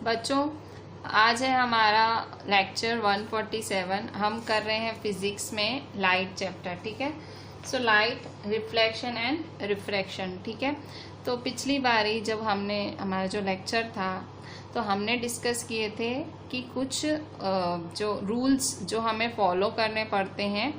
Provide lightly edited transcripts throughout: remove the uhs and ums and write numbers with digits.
बच्चों, आज है हमारा लेक्चर 147। हम कर रहे हैं फिजिक्स में लाइट चैप्टर। ठीक है, so light, reflection and refraction. ठीक है, तो पिछली बारी जब हमने हमारा जो लेक्चर था तो हमने डिस्कस किए थे कि कुछ जो रूल्स जो हमें फॉलो करने पड़ते हैं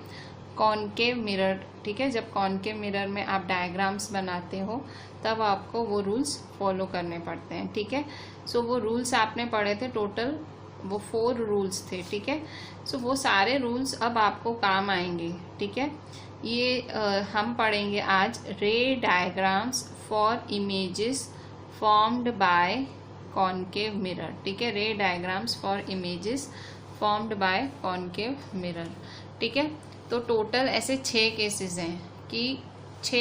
कॉनकेव मिरर। ठीक है, जब कॉनकेव मिरर में आप डायग्राम्स बनाते हो तब आपको वो रूल्स फॉलो करने पड़ते हैं। ठीक है, सो वो रूल्स आपने पढ़े थे, टोटल वो 4 रूल्स थे। ठीक है, सो वो सारे रूल्स अब आपको काम आएंगे। ठीक है, ये हम पढ़ेंगे आज रे diagrams for images formed by concave mirror. ठीक है, रे diagrams for images formed by concave mirror. ठीक है, तो टोटल ऐसे 6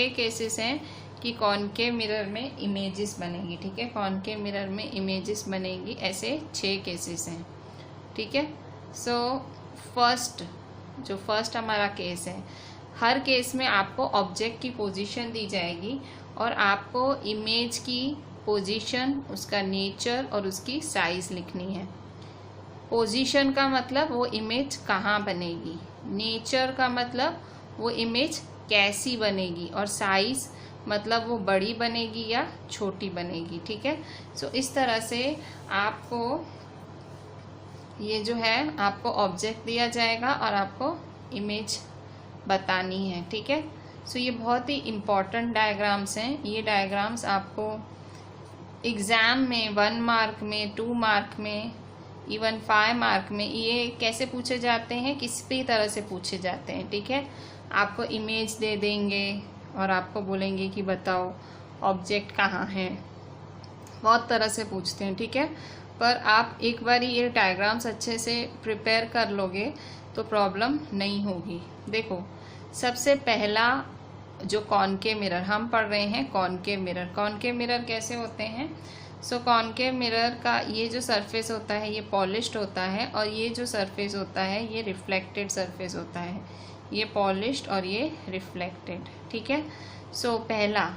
केसेस हैं कि कॉनकेव मिरर में इमेजेस बनेगी। ठीक है, कॉनकेव मिरर में इमेजेस बनेगी, ऐसे 6 केसेस हैं। ठीक है, सो फर्स्ट हमारा केस है, हर केस में आपको ऑब्जेक्ट की पोजीशन दी जाएगी और आपको इमेज की पोजीशन, उसका नेचर और उसकी साइज लिखनी है। पोजीशन का मतलब वो इमेज कहाँ बनेगी, नेचर का मतलब वो इमेज कैसी बनेगी, और साइज मतलब वो बड़ी बनेगी या छोटी बनेगी। ठीक है, सो इस तरह से आपको ये जो है आपको ऑब्जेक्ट दिया जाएगा और आपको इमेज बतानी है। ठीक है, सो ये बहुत ही इम्पॉर्टेंट डायग्राम्स हैं। ये डायग्राम्स आपको एग्ज़ाम में 1 मार्क में, 2 मार्क में, इवन 5 मार्क में ये कैसे पूछे जाते हैं, किसी तरह से पूछे जाते हैं। ठीक है, आपको इमेज दे देंगे और आपको बोलेंगे कि बताओ ऑब्जेक्ट कहाँ है, बहुत तरह से पूछते हैं। ठीक है, पर आप एक बार ये डायग्राम्स अच्छे से प्रिपेयर कर लोगे तो प्रॉब्लम नहीं होगी। देखो, सबसे पहला जो कॉनकेव मिरर हम पढ़ रहे हैं, कॉनकेव मिरर कैसे होते हैं। सो कॉनकेव मिरर का ये जो सरफेस होता है ये पॉलिश्ड होता है, और ये जो सरफेस होता है ये रिफ्लेक्टेड सरफेस होता है। ये पॉलिश्ड और ये रिफ्लेक्टेड। ठीक है, सो पहला,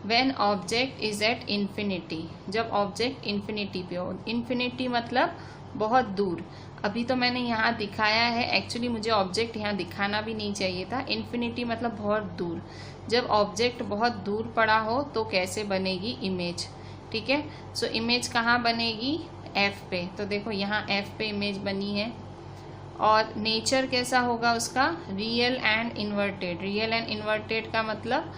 when object is at infinity, जब ऑब्जेक्ट इन्फिनिटी पे हो। इन्फिनिटी मतलब बहुत दूर। अभी तो मैंने यहाँ दिखाया है, एक्चुअली मुझे ऑब्जेक्ट यहाँ दिखाना भी नहीं चाहिए था। इन्फिनिटी मतलब बहुत दूर। जब ऑब्जेक्ट बहुत दूर पड़ा हो तो कैसे बनेगी इमेज। ठीक है, सो इमेज कहाँ बनेगी, एफ पे। तो देखो यहाँ एफ पे इमेज बनी है, और नेचर कैसा होगा उसका, real and inverted. Real and inverted का मतलब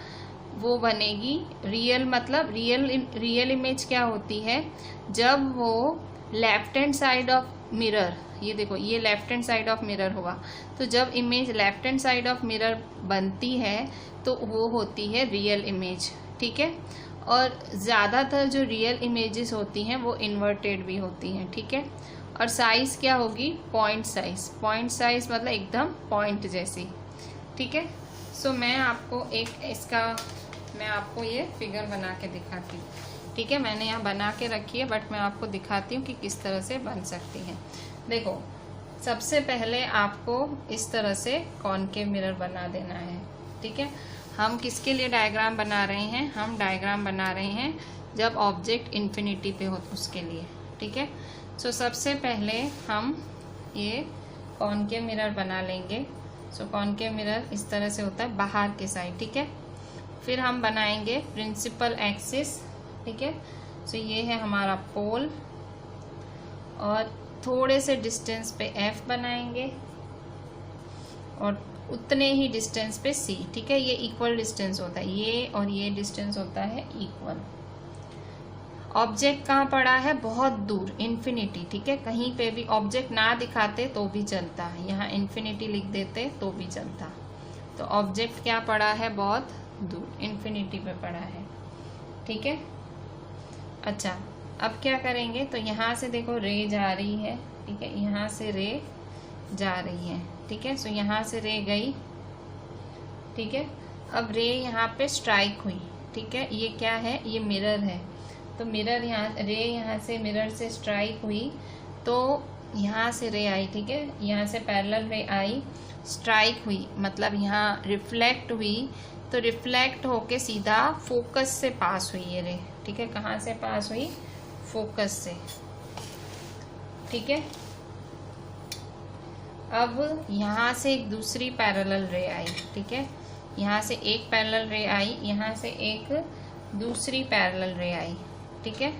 वो बनेगी, रियल मतलब रियल इमेज क्या होती है, जब वो left hand side of mirror, ये देखो ये left hand side of mirror हुआ, तो जब image left hand side of mirror बनती है तो वो होती है रियल इमेज। ठीक है, और ज़्यादातर जो रियल इमेजेस होती हैं वो इन्वर्टेड भी होती हैं। ठीक है, और साइज क्या होगी, पॉइंट साइज मतलब एकदम पॉइंट जैसी। ठीक है, सो मैं आपको ये फिगर बना के दिखाती हूँ। ठीक है, मैंने यहाँ बना के रखी है, बट मैं आपको दिखाती हूँ कि किस तरह से बन सकती है। देखो, सबसे पहले आपको इस तरह से कॉनकेव मिरर बना देना है। ठीक है, हम किसके लिए डायग्राम बना रहे हैं, हम डायग्राम बना रहे हैं जब ऑब्जेक्ट इन्फिनिटी पे हो उसके लिए। ठीक है, सो सबसे पहले हम ये कॉनकेव मिरर बना लेंगे। सो कॉनकेव मिरर इस तरह से होता है बाहर के साइड। ठीक है, फिर हम बनाएंगे प्रिंसिपल एक्सिस। ठीक है, सो ये है हमारा पोल, और थोड़े से डिस्टेंस पे एफ बनाएंगे और उतने ही डिस्टेंस पे सी। ठीक है, ये इक्वल डिस्टेंस होता है, ये और ये डिस्टेंस होता है इक्वल। ऑब्जेक्ट कहाँ पड़ा है, बहुत दूर, इन्फिनिटी। ठीक है, कहीं पे भी ऑब्जेक्ट ना दिखाते तो भी चलता है, यहाँ इन्फिनिटी लिख देते तो भी चलता। तो ऑब्जेक्ट क्या पड़ा है, बहुत दूर, इन्फिनिटी पे पड़ा है। ठीक है, अच्छा, अब क्या करेंगे, तो यहाँ से देखो रे जा रही है। ठीक है, यहाँ से रे जा रही है। ठीक है, सो यहाँ से रे गई। ठीक है, अब रे यहाँ पे स्ट्राइक हुई। ठीक है, ये क्या है, ये मिरर है, तो मिरर यहाँ से मिरर से स्ट्राइक हुई तो यहाँ से रे आई। ठीक है, यहाँ से पैरेलल रे आई, स्ट्राइक हुई मतलब यहाँ रिफ्लेक्ट हुई, तो रिफ्लेक्ट होके सीधा फोकस से पास हुई ये रे। ठीक है, कहाँ से पास हुई, फोकस से। ठीक है। अब यहाँ से एक दूसरी पैरेलल रे आई, ठीक है, यहाँ से एक पैरेलल रे आई, यहाँ से एक दूसरी पैरेलल रे आई, ठीक है।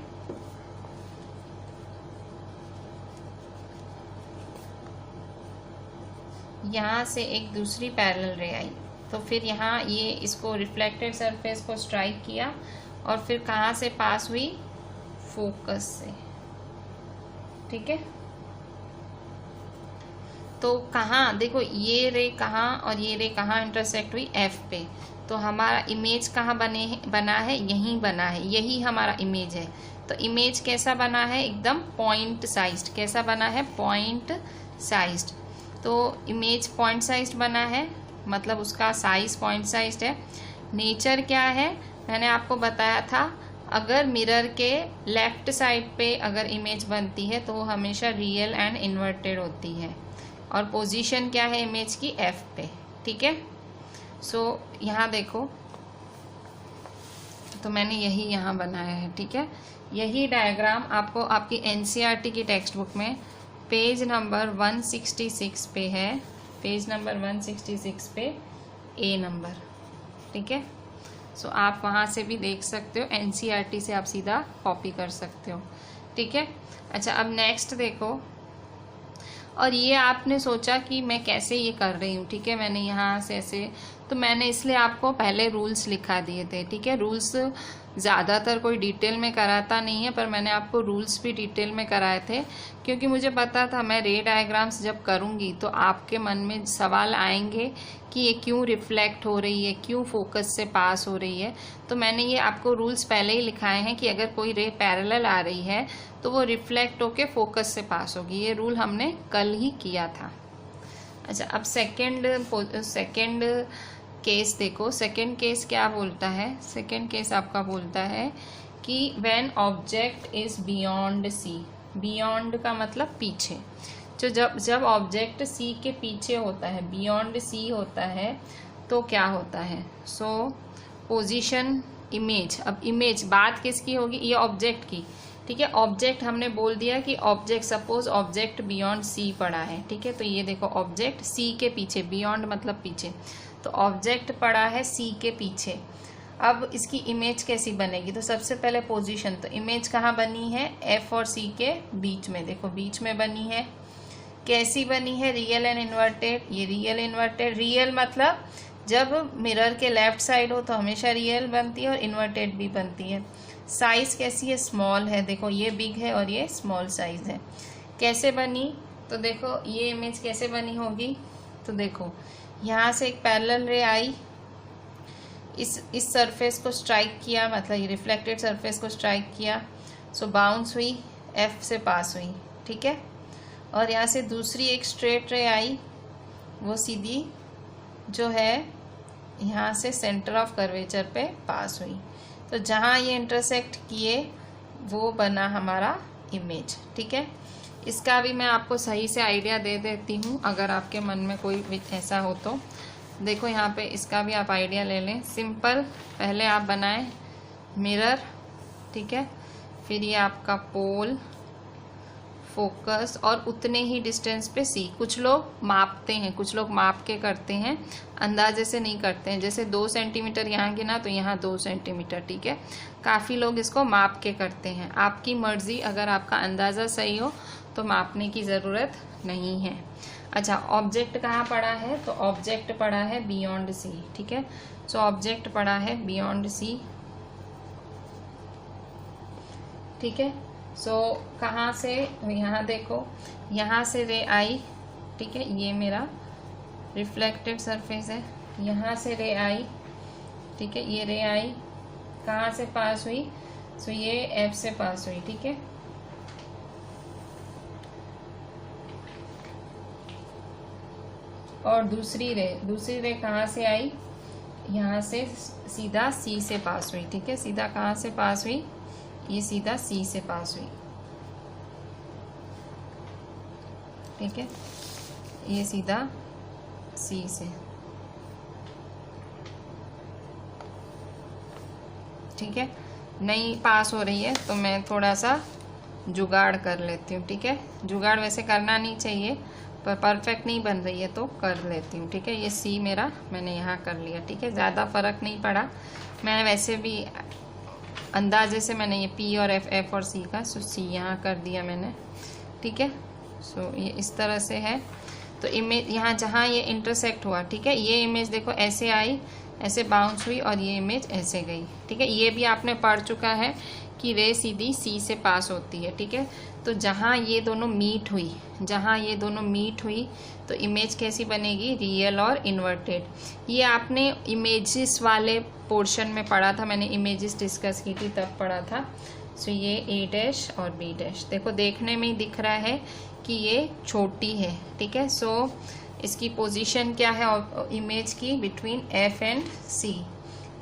यहाँ से एक दूसरी पैरेलल रे आई, तो फिर यहाँ ये इसको रिफ्लेक्टेड सरफेस को स्ट्राइक किया और फिर कहाँ से पास हुई, फोकस से, ठीक है। तो कहाँ देखो, ये रे कहाँ और ये रे कहाँ इंटरसेक्ट हुई, एफ पे। तो हमारा इमेज कहाँ बना है, यहीं बना है, यही हमारा इमेज है। तो इमेज कैसा बना है, एकदम पॉइंट साइज्ड। कैसा बना है, पॉइंट साइज्ड। तो इमेज पॉइंट साइज्ड बना है, मतलब उसका साइज पॉइंट साइज्ड है। नेचर क्या है, मैंने आपको बताया था, अगर मिरर के लेफ्ट साइड पे अगर इमेज बनती है तो वो हमेशा रियल एंड इन्वर्टेड होती है। और पोजीशन क्या है इमेज की, एफ पे, ठीक है। सो यहाँ देखो, तो मैंने यही यहाँ बनाया है, ठीक है। यही डायग्राम आपको आपकी एनसीईआरटी की टेक्स्ट बुक में पेज नंबर 166 पे है, पेज नंबर 166 पे ए नंबर, ठीक है। सो आप वहाँ से भी देख सकते हो, एनसीईआरटी से आप सीधा कॉपी कर सकते हो, ठीक है। अच्छा, अब नेक्स्ट देखो, और ये आपने सोचा कि मैं कैसे ये कर रही हूँ, ठीक है। मैंने यहाँ से ऐसे, तो मैंने इसलिए आपको पहले रूल्स लिखा दिए थे, ठीक है। रूल्स ज़्यादातर कोई डिटेल में कराता नहीं है, पर मैंने आपको रूल्स भी डिटेल में कराए थे, क्योंकि मुझे पता था मैं रे डायग्राम्स जब करूँगी तो आपके मन में सवाल आएंगे कि ये क्यों रिफ्लेक्ट हो रही है, क्यों फोकस से पास हो रही है। तो मैंने ये आपको रूल्स पहले ही लिखाए हैं कि अगर कोई रे पैरेलल आ रही है तो वो रिफ्लेक्ट होके फोकस से पास होगी। ये रूल हमने कल ही किया था। अच्छा, अब सेकंड केस देखो। सेकंड केस क्या बोलता है, सेकंड केस आपका बोलता है कि when object is beyond C. Beyond का मतलब पीछे। तो जब ऑब्जेक्ट सी के पीछे होता है, बियॉन्ड सी होता है, तो क्या होता है, सो पोजीशन इमेज। अब इमेज बात किसकी होगी, ये ऑब्जेक्ट की, ठीक है। ऑब्जेक्ट हमने बोल दिया कि object, suppose object beyond C पड़ा है, ठीक है। तो ये देखो, ऑब्जेक्ट सी के पीछे, बियॉन्ड मतलब पीछे, तो ऑब्जेक्ट पड़ा है सी के पीछे। अब इसकी इमेज कैसी बनेगी, तो सबसे पहले पोजीशन, तो इमेज कहाँ बनी है, एफ और सी के बीच में, देखो बीच में बनी है। कैसी बनी है, रियल एंड इन्वर्टेड। ये रियल इन्वर्टेड, रियल मतलब जब मिरर के लेफ्ट साइड हो तो हमेशा रियल बनती है और इन्वर्टेड भी बनती है। साइज कैसी है, स्मॉल है, देखो ये बिग है और ये स्मॉल साइज है। कैसे बनी, तो देखो ये इमेज कैसे बनी होगी, तो देखो यहाँ से एक पैरेलल रे आई, इस सरफेस को स्ट्राइक किया, मतलब ये रिफ्लेक्टेड सरफेस को स्ट्राइक किया, सो बाउंस हुई, एफ से पास हुई, ठीक है। और यहाँ से दूसरी एक स्ट्रेट रे आई, वो सीधी जो है यहाँ से सेंटर ऑफ कर्वेचर पे पास हुई। तो जहाँ ये इंटरसेक्ट किए वो बना हमारा इमेज, ठीक है। इसका भी मैं आपको सही से आइडिया दे देती हूँ, अगर आपके मन में कोई ऐसा हो तो। देखो यहाँ पे इसका भी आप आइडिया ले लें। सिंपल, पहले आप बनाएं मिरर, ठीक है, फिर ये आपका पोल, फोकस, और उतने ही डिस्टेंस पे सी। कुछ लोग मापते हैं, कुछ लोग माप के करते हैं, अंदाजे से नहीं करते हैं। जैसे 2 सेंटीमीटर यहाँ गिना तो यहाँ 2 सेंटीमीटर, ठीक है। काफ़ी लोग इसको माप के करते हैं, आपकी मर्जी। अगर आपका अंदाज़ा सही हो तो मापने की ज़रूरत नहीं है। अच्छा, ऑब्जेक्ट कहाँ पड़ा है, तो ऑब्जेक्ट पड़ा है बियॉन्ड सी, ठीक है। सो ऑब्जेक्ट पड़ा है बियॉन्ड सी, ठीक है। सो कहाँ से, यहाँ देखो, यहाँ से रे आई, ठीक है, ये मेरा रिफ्लेक्टेड सरफेस है, यहाँ से रे आई, ठीक है, ये रे आई कहाँ से पास हुई, सो ये एफ से पास हुई, ठीक है। और दूसरी रे कहाँ से आई, यहाँ से सीधा सी से पास हुई, ठीक है। सीधा कहाँ से पास हुई, ये सीधा सी से पास हुई, ठीक है, ये सीधा सी से, ठीक है। नहीं पास हो रही है तो मैं थोड़ा सा जुगाड़ कर लेती हूँ, ठीक है। जुगाड़ वैसे करना नहीं चाहिए, पर परफेक्ट नहीं बन रही है तो कर लेती हूँ, ठीक है। ये सी मेरा मैंने यहाँ कर लिया, ठीक है। ज़्यादा फ़र्क नहीं पड़ा, मैंने वैसे भी अंदाजे से मैंने ये पी और एफ और सी का, सो सी यहाँ कर दिया मैंने, ठीक है। सो ये इस तरह से है। तो इमेज यहाँ जहाँ ये इंटरसेक्ट हुआ, ठीक है, ये इमेज देखो ऐसे आई, ऐसे बाउंस हुई और ये इमेज ऐसे गई, ठीक है। ये भी आपने पढ़ चुका है कि रे सीधी सी से पास होती है, ठीक है। तो जहाँ ये दोनों मीट हुई, जहाँ ये दोनों मीट हुई तो इमेज कैसी बनेगी, रियल और इन्वर्टेड। ये आपने इमेजेस वाले पोर्शन में पढ़ा था, मैंने इमेजेस डिस्कस की थी तब पढ़ा था। सो ये ए डैश और बी डैश देखो देखने में ही दिख रहा है कि ये छोटी है, ठीक है। सो इसकी पोजीशन क्या है इमेज की, बिटवीन एफ एंड सी।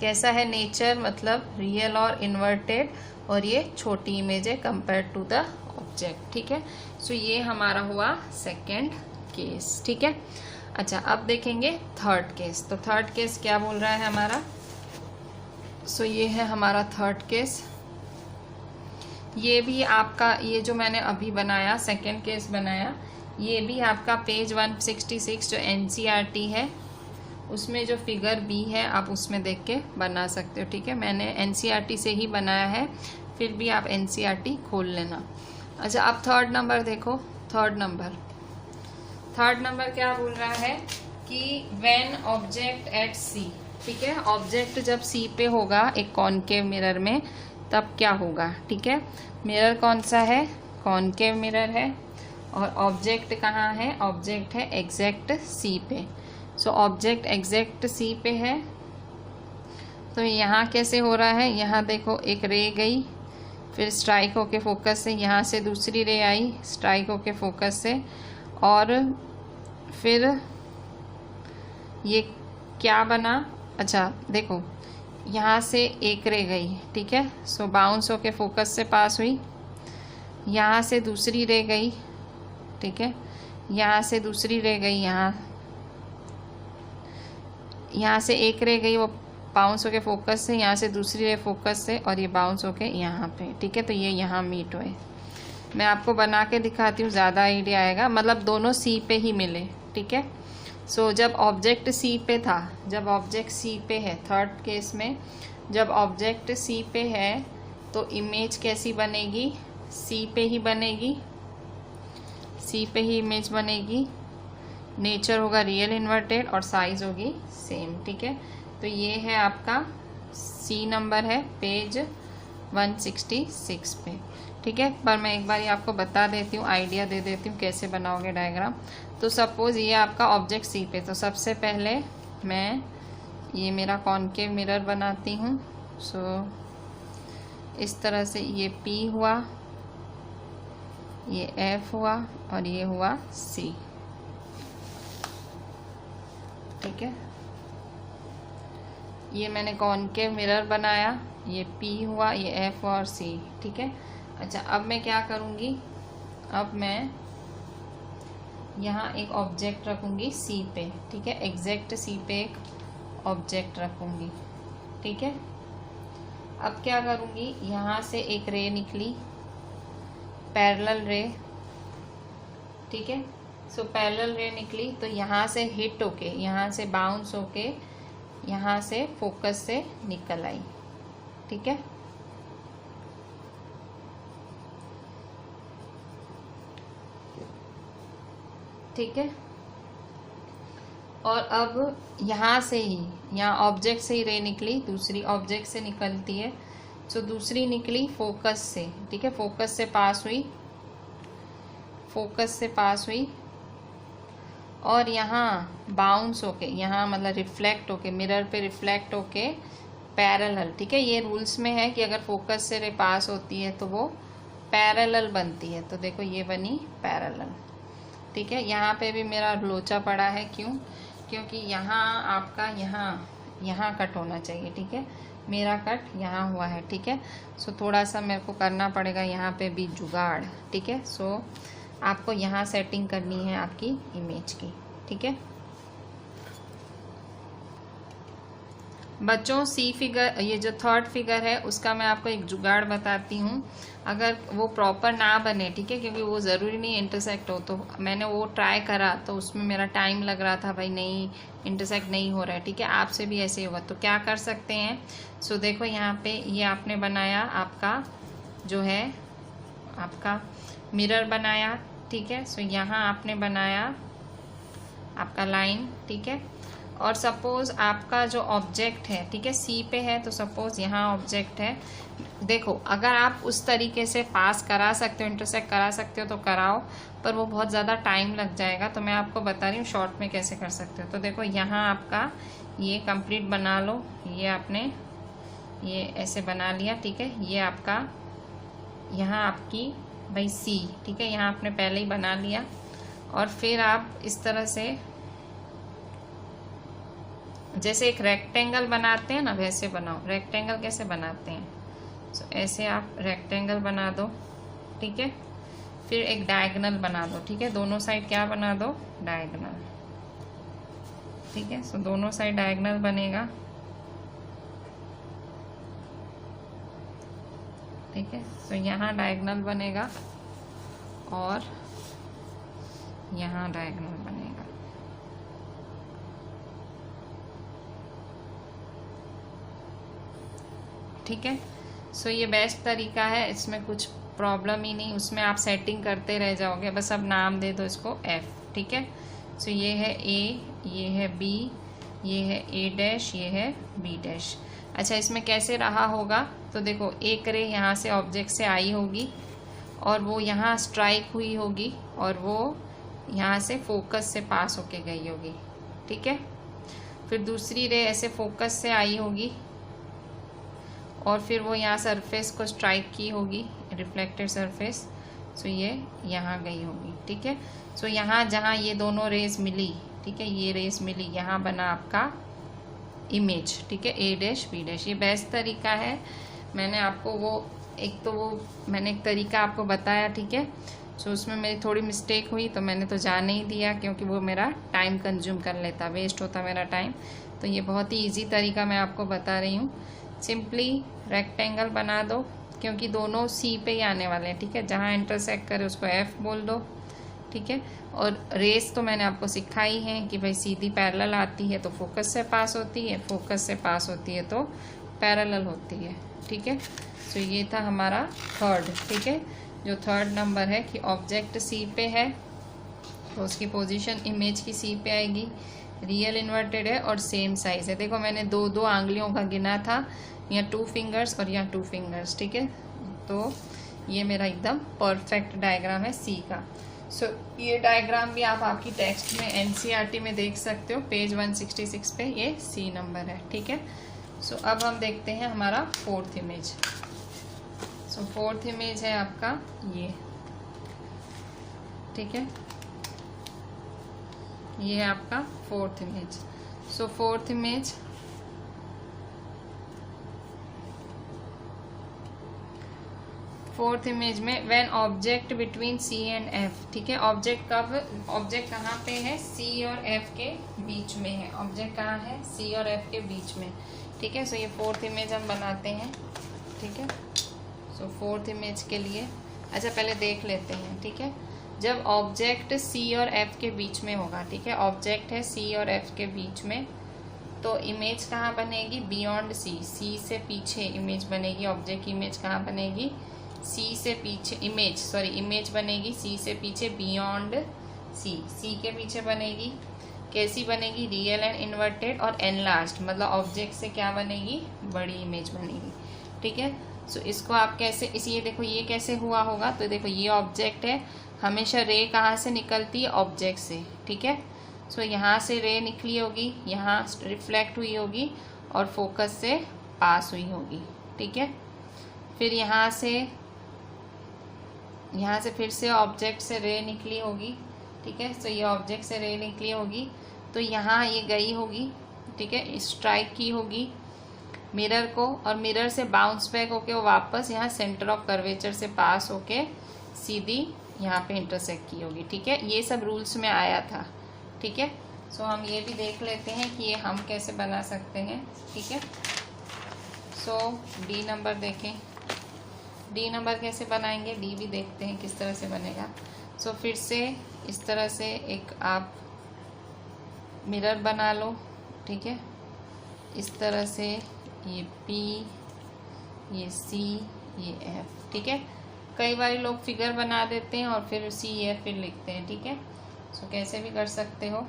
कैसा है नेचर, मतलब रियल और इन्वर्टेड, और ये छोटी इमेज है कंपेयर टू द ऑब्जेक्ट, ठीक है। सो ये हमारा हुआ सेकंड केस, ठीक है। अच्छा, अब देखेंगे थर्ड केस। तो थर्ड केस क्या बोल रहा है हमारा, सो ये है हमारा थर्ड केस। ये भी आपका, ये जो मैंने अभी बनाया सेकंड केस बनाया, ये भी आपका पेज 166 जो एनसीईआरटी है उसमें जो फिगर बी है आप उसमें देख के बना सकते हो, ठीक है। मैंने एनसीईआरटी से ही बनाया है, फिर भी आप एनसीईआरटी खोल लेना। अच्छा, अब थर्ड नंबर देखो। थर्ड नंबर क्या बोल रहा है कि व्हेन ऑब्जेक्ट एट सी, ठीक है। ऑब्जेक्ट जब सी पे होगा एक कॉनकेव मिरर में तब क्या होगा, ठीक है। मिरर कौन सा है, कॉनकेव मिरर है, और ऑब्जेक्ट कहाँ है, ऑब्जेक्ट है एग्जैक्ट सी पे। सो ऑब्जेक्ट एग्जैक्ट सी पे है, तो यहाँ कैसे हो रहा है, यहाँ देखो एक रे गई, फिर स्ट्राइक होके फोकस से, यहाँ से दूसरी रे आई स्ट्राइक होके फोकस से, और फिर ये क्या बना, अच्छा देखो यहाँ से एक रे गई, ठीक है। सो बाउंस होके फोकस से पास हुई, यहाँ से दूसरी रे गई, ठीक है, यहाँ से दूसरी रे गई, यहाँ से एक रे गई, वो बाउंस होके फोकस से, यहाँ से दूसरी रे फोकस से, और ये बाउंस होके यहाँ पे, ठीक है। तो ये यहाँ मीट हुए। मैं आपको बना के दिखाती हूँ, ज़्यादा आइडिया आएगा, मतलब दोनों सी पे ही मिले, ठीक है। सो जब ऑब्जेक्ट सी पे था, जब ऑब्जेक्ट सी पे है, थर्ड केस में जब ऑब्जेक्ट सी पे है तो इमेज कैसी बनेगी, सी पे ही बनेगी, सी पे ही इमेज बनेगी। नेचर होगा रियल इन्वर्टेड और साइज होगी सेम, ठीक है। तो ये है आपका सी नंबर है पेज 166 पे, ठीक है। पर मैं एक बार ये आपको बता देती हूँ, आइडिया दे देती हूँ कैसे बनाओगे डायग्राम। तो सपोज़ ये आपका ऑब्जेक्ट सी पे, तो सबसे पहले मैं ये मेरा कॉनकेव मिरर बनाती हूँ। सो इस तरह से ये पी हुआ, ये एफ हुआ और ये हुआ सी, ठीक है। ये मैंने कॉनकेव मिरर बनाया, ये पी हुआ, ये एफ हुआ और सी, ठीक है। अच्छा, अब मैं क्या करूँगी, अब मैं यहाँ एक ऑब्जेक्ट रखूँगी सी पे, ठीक है, एग्जैक्ट सी पे एक ऑब्जेक्ट रखूँगी, ठीक है। अब क्या करूँगी, यहाँ से एक रे निकली, पैरेलल रे, ठीक है। सो पैरेलल रे निकली तो यहाँ से हिट होके, यहाँ से बाउंस होके, यहाँ से फोकस से निकल आई, ठीक है। ठीक है, और अब यहाँ से ही, यहाँ ऑब्जेक्ट से ही रे निकली, दूसरी ऑब्जेक्ट से निकलती है। सो दूसरी निकली फोकस से, ठीक है, फोकस से पास हुई, फोकस से पास हुई, और यहाँ बाउंस होके, यहाँ मतलब रिफ्लेक्ट होके, मिरर पे रिफ्लेक्ट होके पैरेलल, ठीक है। ये रूल्स में है कि अगर फोकस से रे पास होती है तो वो पैरेलल बनती है। तो देखो ये बनी पैरेलल, ठीक है। यहाँ पे भी मेरा लोचा पड़ा है, क्यों, क्योंकि यहाँ आपका यहाँ कट होना चाहिए, ठीक है। मेरा कट यहाँ हुआ है, ठीक है। सो थोड़ा सा मेरे को करना पड़ेगा यहाँ पे भी जुगाड़, ठीक है। सो आपको यहाँ सेटिंग करनी है आपकी इमेज की, ठीक है। बच्चों सी फिगर, ये जो थर्ड फिगर है उसका मैं आपको एक जुगाड़ बताती हूँ। अगर वो प्रॉपर ना बने, ठीक है, क्योंकि वो ज़रूरी नहीं इंटरसेक्ट हो, तो मैंने वो ट्राई करा तो उसमें मेरा टाइम लग रहा था, भाई नहीं इंटरसेक्ट नहीं हो रहा है, ठीक है। आपसे भी ऐसे ही होगा, तो क्या कर सकते हैं। सो देखो यहाँ पे ये आपने बनाया, आपका जो है आपका मिरर बनाया, ठीक है। सो यहाँ आपने बनाया आपका लाइन, ठीक है। और सपोज आपका जो ऑब्जेक्ट है, ठीक है, सी पे है, तो सपोज यहाँ ऑब्जेक्ट है। देखो अगर आप उस तरीके से पास करा सकते हो, इंटरसेक्ट करा सकते हो तो कराओ, पर वो बहुत ज़्यादा टाइम लग जाएगा। तो मैं आपको बता रही हूँ शॉर्ट में कैसे कर सकते हो। तो देखो यहाँ आपका ये कंप्लीट बना लो, ये आपने ये ऐसे बना लिया, ठीक है। ये आपका यहाँ आपकी भाई सी, ठीक है, यहाँ आपने पहले ही बना लिया। और फिर आप इस तरह से जैसे एक रेक्टेंगल बनाते हैं ना, वैसे बनाओ। रेक्टेंगल कैसे बनाते हैं, तो ऐसे आप रेक्टेंगल बना दो, ठीक है। फिर एक डायगोनल बना दो, ठीक है। दोनों साइड क्या बना दो, डायगोनल, ठीक है। सो दोनों साइड डायगोनल बनेगा, ठीक है। सो यहाँ डायगोनल बनेगा और यहाँ डायगोनल बनेगा, ठीक है। सो ये बेस्ट तरीका है, इसमें कुछ प्रॉब्लम ही नहीं, उसमें आप सेटिंग करते रह जाओगे। बस अब नाम दे दो इसको एफ, ठीक है। सो ये है ए, ये है बी, ये है ए डैश, ये है बी डैश। अच्छा इसमें कैसे रहा होगा, तो देखो एक रे यहाँ से ऑब्जेक्ट से आई होगी और वो यहाँ स्ट्राइक हुई होगी और वो यहाँ से फोकस से पास होके गई होगी, ठीक है। फिर दूसरी रे ऐसे फोकस से आई होगी और फिर वो यहाँ सरफेस को स्ट्राइक की होगी, रिफ्लेक्टेड सरफेस। सो ये यहाँ गई होगी, ठीक है। सो यहाँ जहाँ ये दोनों रेज मिली, ठीक है, ये रेज मिली, यहाँ बना आपका इमेज, ठीक है, ए डैश बी डैश। ये बेस्ट तरीका है। मैंने आपको वो मैंने एक तरीका आपको बताया, ठीक है। सो उसमें मेरी थोड़ी मिस्टेक हुई तो मैंने तो जाने ही दिया, क्योंकि वो मेरा टाइम कंज्यूम कर लेता, वेस्ट होता मेरा टाइम। तो ये बहुत ही ईजी तरीका मैं आपको बता रही हूँ। सिंपली रेक्टेंगल बना दो, क्योंकि दोनों सी पे ही आने वाले हैं, ठीक है। जहाँ इंटरसेक्ट करे उसको एफ बोल दो, ठीक है। और रेस तो मैंने आपको सिखाई है कि भाई सीधी पैरेलल आती है तो फोकस से पास होती है, फोकस से पास होती है तो पैरेलल होती है, ठीक है। सो ये था हमारा थर्ड, ठीक है। जो थर्ड नंबर है कि ऑब्जेक्ट सी पे है तो उसकी पोजीशन इमेज की सी पे आएगी, रियल इन्वर्टेड है और सेम साइज है। देखो मैंने दो दो आंगलियों का गिना था, यहाँ 2 फिंगर्स और यहाँ 2 फिंगर्स, ठीक है। तो ये मेरा एकदम परफेक्ट डायग्राम है सी का। सो ये डायग्राम भी आप आपकी टेक्स्ट में एनसीईआरटी में देख सकते हो, पेज 166 पे ये सी नंबर है, ठीक है। सो अब हम देखते हैं हमारा fourth image. So fourth image है आपका ये, ठीक है, ये है आपका fourth image. So fourth image में when object between C and F, ठीक है। ऑब्जेक्ट कहाँ पे है, सी और एफ के बीच में है। ऑब्जेक्ट कहाँ है, सी और एफ के बीच में, ठीक है। सो ये फोर्थ इमेज हम बनाते हैं, ठीक है। सो फोर्थ इमेज के लिए अच्छा पहले देख लेते हैं, ठीक है। जब ऑब्जेक्ट सी और एफ के बीच में होगा, ठीक है, ऑब्जेक्ट है सी और एफ के बीच में, तो इमेज कहाँ बनेगी, बियॉन्ड सी, सी से पीछे इमेज बनेगी। ऑब्जेक्ट की इमेज कहाँ बनेगी, सी से पीछे, इमेज बनेगी सी से पीछे, बियॉन्ड सी के पीछे बनेगी। कैसी बनेगी, रियल एंड इन्वर्टेड और एनलार्ज्ड, मतलब ऑब्जेक्ट से क्या बनेगी, बड़ी इमेज बनेगी, ठीक है। सो इसको आप कैसे, ये देखो ये कैसे हुआ होगा, तो देखो ये ऑब्जेक्ट है, हमेशा रे कहाँ से निकलती है, ऑब्जेक्ट से, ठीक है। सो यहाँ से रे निकली होगी, यहाँ रिफ्लेक्ट हुई होगी और फोकस से पास हुई होगी, ठीक है। फिर यहाँ से फिर से ऑब्जेक्ट से रे निकली होगी, ठीक है। सो ये ऑब्जेक्ट से रे निकली होगी तो यहाँ ये गई होगी, ठीक है, स्ट्राइक की होगी मिरर को और मिरर से बाउंस बैक होके वो वापस यहाँ सेंटर ऑफ कर्वेचर से पास होके सीधी यहाँ पे इंटरसेक्ट की होगी, ठीक है। ये सब रूल्स में आया था, ठीक है। सो हम ये भी देख लेते हैं कि ये हम कैसे बना सकते हैं, ठीक है। सो डी नंबर देखें, डी नंबर कैसे बनाएंगे, डी भी देखते हैं किस तरह से बनेगा। सो फिर से इस तरह से एक आप मिरर बना लो, ठीक है। इस तरह से ये पी, ये सी, ये एफ, ठीक है। कई बार लोग फिगर बना देते हैं और फिर सी एफ फिर लिखते हैं, ठीक है। सो कैसे भी कर सकते हो।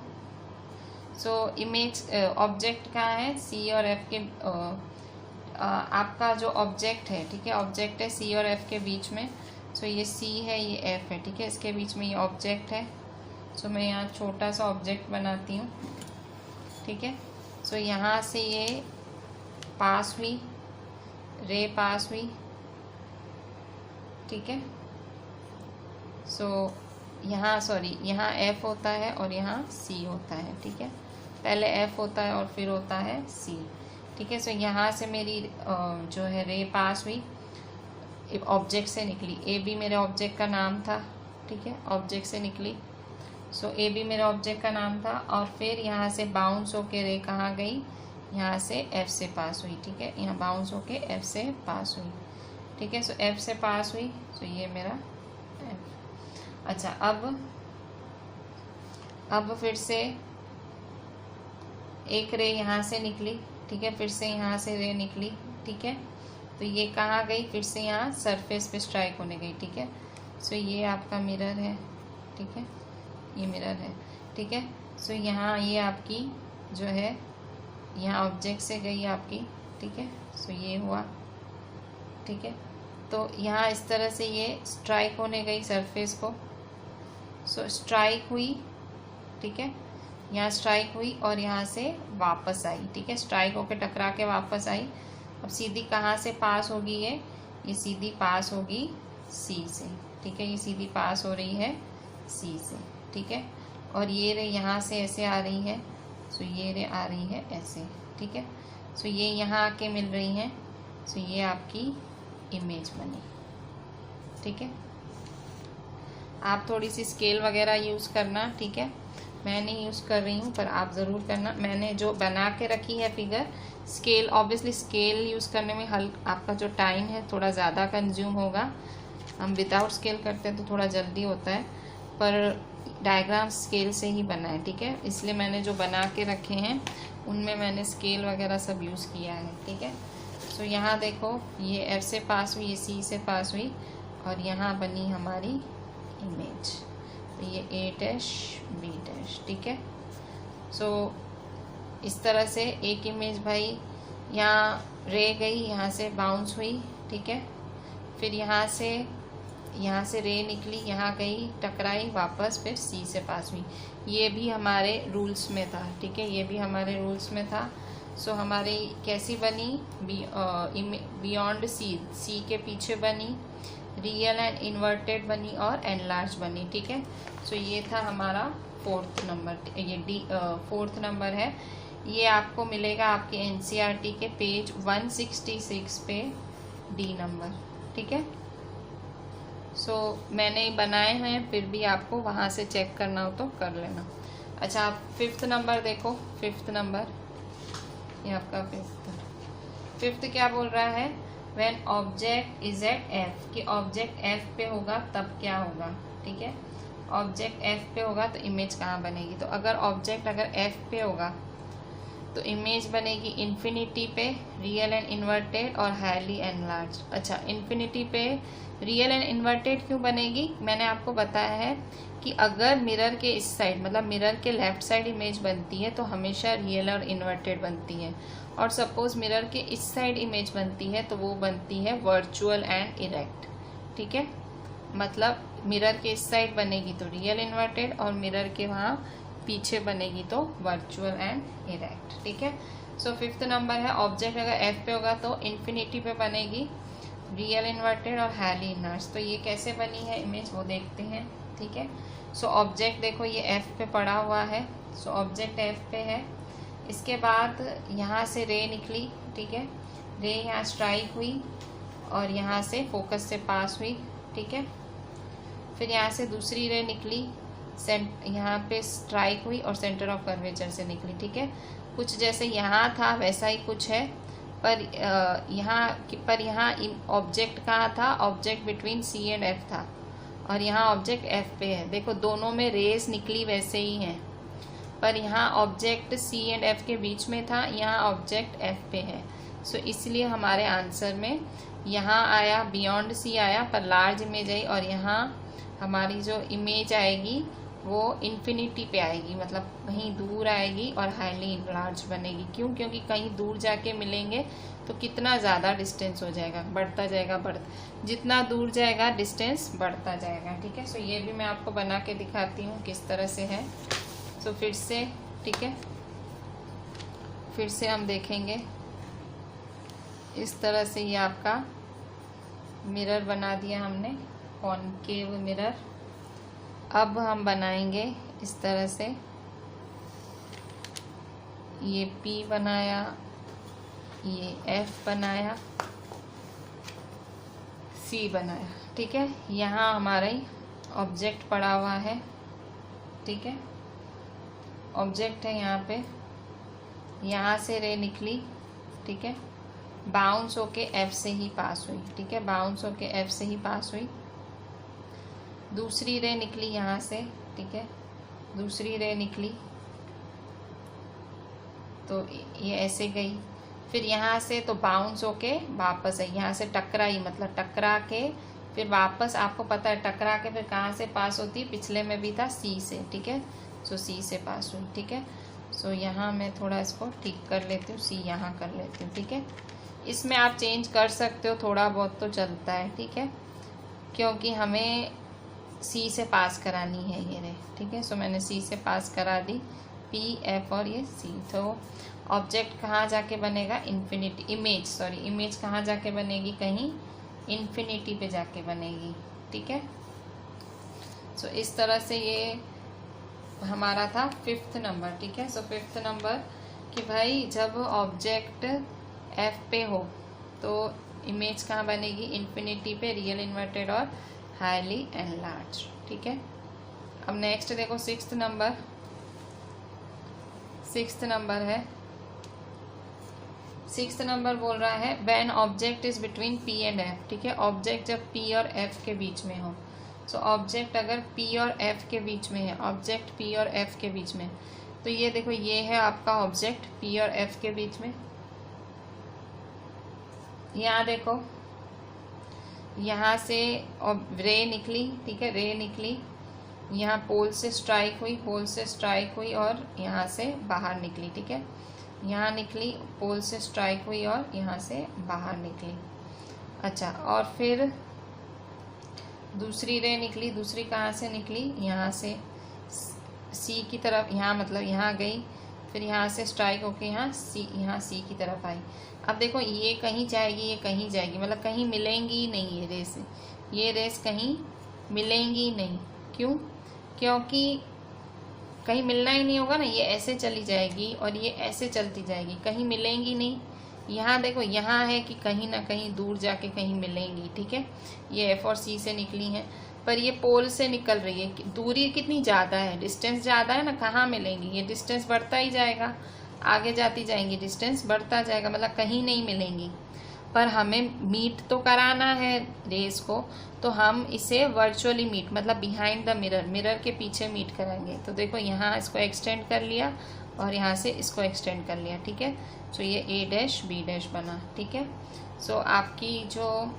सो इमेज ऑब्जेक्ट कहाँ है, सी और एफ के आपका जो ऑब्जेक्ट है, ठीक है, ऑब्जेक्ट है सी और एफ के बीच में। सो ये सी है, ये एफ है, ठीक है, इसके बीच में ये ऑब्जेक्ट है। सो मैं यहाँ छोटा सा ऑब्जेक्ट बनाती हूँ, ठीक है। सो यहाँ से ये पास हुई, रे पास हुई, ठीक है। सो यहाँ यहाँ एफ होता है और यहाँ सी होता है, ठीक है। पहले एफ होता है और फिर होता है सी, ठीक है। सो यहाँ से मेरी जो है रे पास हुई, ऑब्जेक्ट से निकली। ए बी मेरे ऑब्जेक्ट का नाम था, ठीक है, ऑब्जेक्ट से निकली। सो ए बी मेरे ऑब्जेक्ट का नाम था और फिर यहाँ से बाउंस होके रे कहाँ गई, यहाँ से एफ से पास हुई, ठीक है। यहाँ बाउंस होके एफ से पास हुई, ठीक है। सो एफ से पास हुई, सो ये मेरा एफ। अच्छा, अब फिर से एक रे यहाँ से निकली, ठीक है, फिर से यहाँ से रे निकली, ठीक है। तो ये कहाँ गई, फिर से यहाँ सरफेस पे स्ट्राइक होने गई, ठीक है। सो ये आपका मिरर है, ठीक है, ये मिरर है, ठीक है। सो यहाँ ये आपकी जो है यहाँ ऑब्जेक्ट से गई आपकी, ठीक है। सो ये हुआ, ठीक है। तो यहाँ इस तरह से ये स्ट्राइक होने गई सरफेस को। सो स्ट्राइक हुई, ठीक है, यहाँ स्ट्राइक हुई और यहाँ से वापस आई, ठीक है, स्ट्राइक होके टकरा के वापस आई। अब सीधी कहाँ से पास होगी, ये सीधी पास होगी सी से, ठीक है, ये सीधी पास हो रही है सी से, ठीक है। और ये रे यहाँ से ऐसे आ रही है, सो ये रे आ रही है ऐसे, ठीक है। सो ये यहाँ आके मिल रही हैं, सो ये आपकी इमेज बनी, ठीक है। आप थोड़ी सी स्केल वगैरह यूज़ करना, ठीक है, मैं नहीं यूज़ कर रही हूँ पर आप ज़रूर करना। मैंने जो बना के रखी है figure, scale obviously scale use करने में आपका जो टाइम है थोड़ा ज़्यादा कंज्यूम होगा। हम विदाउट स्केल करते हैं तो थोड़ा जल्दी होता है, पर डायग्राम स्केल से ही बना है, ठीक है। इसलिए मैंने जो बना के रखे हैं उनमें मैंने स्केल वगैरह सब यूज़ किया है, ठीक है। सो यहाँ देखो, ये एफ से पास हुई, ये सी से पास हुई और यहाँ बनी हमारी इमेज, ये ए डैश बी डैश, ठीक है। सो इस तरह से एक इमेज भाई यहाँ रे गई, यहाँ से बाउंस हुई, ठीक है, फिर यहाँ से रे निकली, यहाँ गई टकराई वापस, फिर सी से पास हुई। ये भी हमारे रूल्स में था, ठीक है, ये भी हमारे रूल्स में था। सो हमारी कैसी बनी, बियॉन्ड सी के पीछे बनी, रियल एंड इन्वर्टेड बनी और एनलार्ज बनी, ठीक है। सो ये था हमारा फोर्थ नंबर, ये फोर्थ नंबर है। ये आपको मिलेगा आपके एनसीईआरटी के पेज 166 पे डी नंबर, ठीक है। सो मैंने बनाए हैं, फिर भी आपको वहाँ से चेक करना हो तो कर लेना। अच्छा, आप फिफ्थ नंबर देखो, फिफ्थ नंबर ये आपका फिफ्थ क्या बोल रहा है, when object is at F, कि ऑब्जेक्ट एफ पे होगा तब क्या होगा, ठीक है। ऑब्जेक्ट एफ पे होगा तो इमेज कहाँ बनेगी, तो अगर ऑब्जेक्ट एफ पे होगा तो इमेज बनेगी इन्फिनिटी पे, रियल एंड इन्वर्टेड और हाईली एनलार्ज। अच्छा, इन्फिनिटी पे रियल एंड इन्वर्टेड क्यों बनेगी, मैंने आपको बताया है कि अगर मिरर के इस साइड मतलब मिरर के लेफ्ट साइड इमेज बनती है तो हमेशा रियल और इन्वर्टेड बनती है, और सपोज मिरर के इस साइड इमेज बनती है तो वो बनती है वर्चुअल एंड इरेक्ट, ठीक है। मतलब मिरर के इस साइड बनेगी तो रियल इन्वर्टेड और मिरर के वहाँ पीछे बनेगी तो वर्चुअल एंड इरेक्ट, ठीक है। सो फिफ्थ नंबर है, ऑब्जेक्ट अगर एफ पे होगा तो इन्फिनिटी पे बनेगी, रियल इन्वर्टेड और हाईली इनर्स। तो ये कैसे बनी है इमेज वो देखते हैं, ठीक है। सो ऑब्जेक्ट देखो ये एफ पे पड़ा हुआ है, सो ऑब्जेक्ट एफ पे है। इसके बाद यहाँ से रे निकली, ठीक है, रे यहाँ स्ट्राइक हुई और यहाँ से फोकस से पास हुई, ठीक है। फिर यहाँ से दूसरी रे निकली यहाँ पे स्ट्राइक हुई और सेंटर ऑफ कर्वेचर से निकली, ठीक है। कुछ जैसे यहाँ था वैसा ही कुछ है, पर यहाँ ऑब्जेक्ट कहाँ था, object between C and F था, और यहाँ ऑब्जेक्ट एफ पे है। देखो दोनों में रेस निकली वैसे ही हैं, पर यहाँ ऑब्जेक्ट सी एंड एफ के बीच में था, यहाँ ऑब्जेक्ट एफ पे है। सो इसलिए हमारे आंसर में यहाँ आया बियॉन्ड सी आया, पर लार्ज इमेज आई, और यहाँ हमारी जो इमेज आएगी वो इन्फिनिटी पे आएगी, मतलब कहीं दूर आएगी और हाईली लार्ज बनेगी। क्यों? क्योंकि कहीं दूर जाके मिलेंगे तो कितना ज़्यादा डिस्टेंस हो जाएगा, बढ़ता जाएगा, जितना दूर जाएगा डिस्टेंस बढ़ता जाएगा, ठीक है। सो ये भी मैं आपको बना के दिखाती हूँ किस तरह से है। सो फिर से, ठीक है, फिर से हम देखेंगे इस तरह से। ये आपका मिरर बना दिया हमने, कॉनकेव मिरर। अब हम बनाएंगे इस तरह से, ये P बनाया, ये F बनाया, C बनाया, ठीक है। यहाँ हमारा ऑब्जेक्ट पड़ा हुआ है, ठीक है, ऑब्जेक्ट है यहाँ पे। यहाँ से रे निकली, ठीक है, बाउंस होके F से ही पास हुई, ठीक है, बाउंस होके F से ही पास हुई। दूसरी रे निकली यहाँ से, ठीक है, दूसरी रे निकली तो ये ऐसे गई, फिर यहाँ से तो बाउंस होके वापस आई, यहाँ से टकराई, मतलब टकरा के फिर वापस, आपको पता है टकरा के फिर कहाँ से पास होती है, पिछले में भी था C से, ठीक है। सो C से पास हुई, ठीक है। सो यहाँ मैं थोड़ा इसको ठीक कर लेती हूँ, C यहाँ कर लेती हूँ, ठीक है। इसमें आप चेंज कर सकते हो, थोड़ा बहुत तो चलता है, ठीक है, क्योंकि हमें C से पास करानी है ये रे, ठीक है। सो मैंने C से पास करा दी, P, F और ये C। तो ऑब्जेक्ट कहाँ जाके बनेगा, इन्फिनिटी, इमेज कहाँ जाके बनेगी, कहीं इन्फिनिटी पे जाके बनेगी, ठीक है। सो इस तरह से ये हमारा था 5th नंबर, ठीक है। सो 5th नंबर कि भाई जब ऑब्जेक्ट F पे हो तो इमेज कहाँ बनेगी, इन्फिनिटी पे, रियल इन्वर्टेड और हाईली एनलार्ज, ठीक है। अब नेक्स्ट देखो 6th नंबर, 6th नंबर है, 6th नंबर बोल रहा है when object is between P and F, ठीक है। ऑब्जेक्ट जब P और F के बीच में हो, सो ऑब्जेक्ट अगर P और F के बीच में है, ऑब्जेक्ट P और F के बीच में, तो ये देखो ये है आपका ऑब्जेक्ट P और F के बीच में। यहाँ देखो यहाँ से रे निकली, ठीक है, रे निकली, यहाँ पोल से स्ट्राइक हुई, पोल से स्ट्राइक हुई और यहाँ से बाहर निकली, ठीक है। यहाँ निकली, पोल से स्ट्राइक हुई और यहाँ से बाहर निकली। अच्छा, और फिर दूसरी रे निकली, दूसरी कहाँ से निकली, यहाँ से C की तरफ, यहाँ मतलब यहाँ गई, फिर यहाँ से स्ट्राइक होके यहाँ C की तरफ आई। अब देखो ये कहीं जाएगी, ये कहीं जाएगी, मतलब कहीं मिलेंगी नहीं ये रेस कहीं मिलेंगी नहीं। क्यों? क्योंकि कहीं मिलना ही नहीं होगा ना, ये ऐसे चली जाएगी और ये ऐसे चलती जाएगी, कहीं मिलेंगी नहीं। यहाँ देखो यहाँ है कि कहीं ना कहीं दूर जाके कहीं मिलेंगी, ठीक है। ये F और C से निकली हैं, पर ये पोल से निकल रही है, दूरी कितनी ज़्यादा है, डिस्टेंस ज़्यादा है ना, कहाँ मिलेंगी, ये डिस्टेंस बढ़ता ही जाएगा, आगे जाती जाएंगी, डिस्टेंस बढ़ता जाएगा, मतलब कहीं नहीं मिलेंगी। पर हमें मीट तो कराना है रेस को, तो हम इसे वर्चुअली मीट, मतलब बिहाइंड द मिरर के पीछे मीट कराएंगे। तो देखो यहाँ इसको एक्सटेंड कर लिया और यहाँ से इसको एक्सटेंड कर लिया, ठीक है। सो ये A', B' बना, ठीक है। सो आपकी जो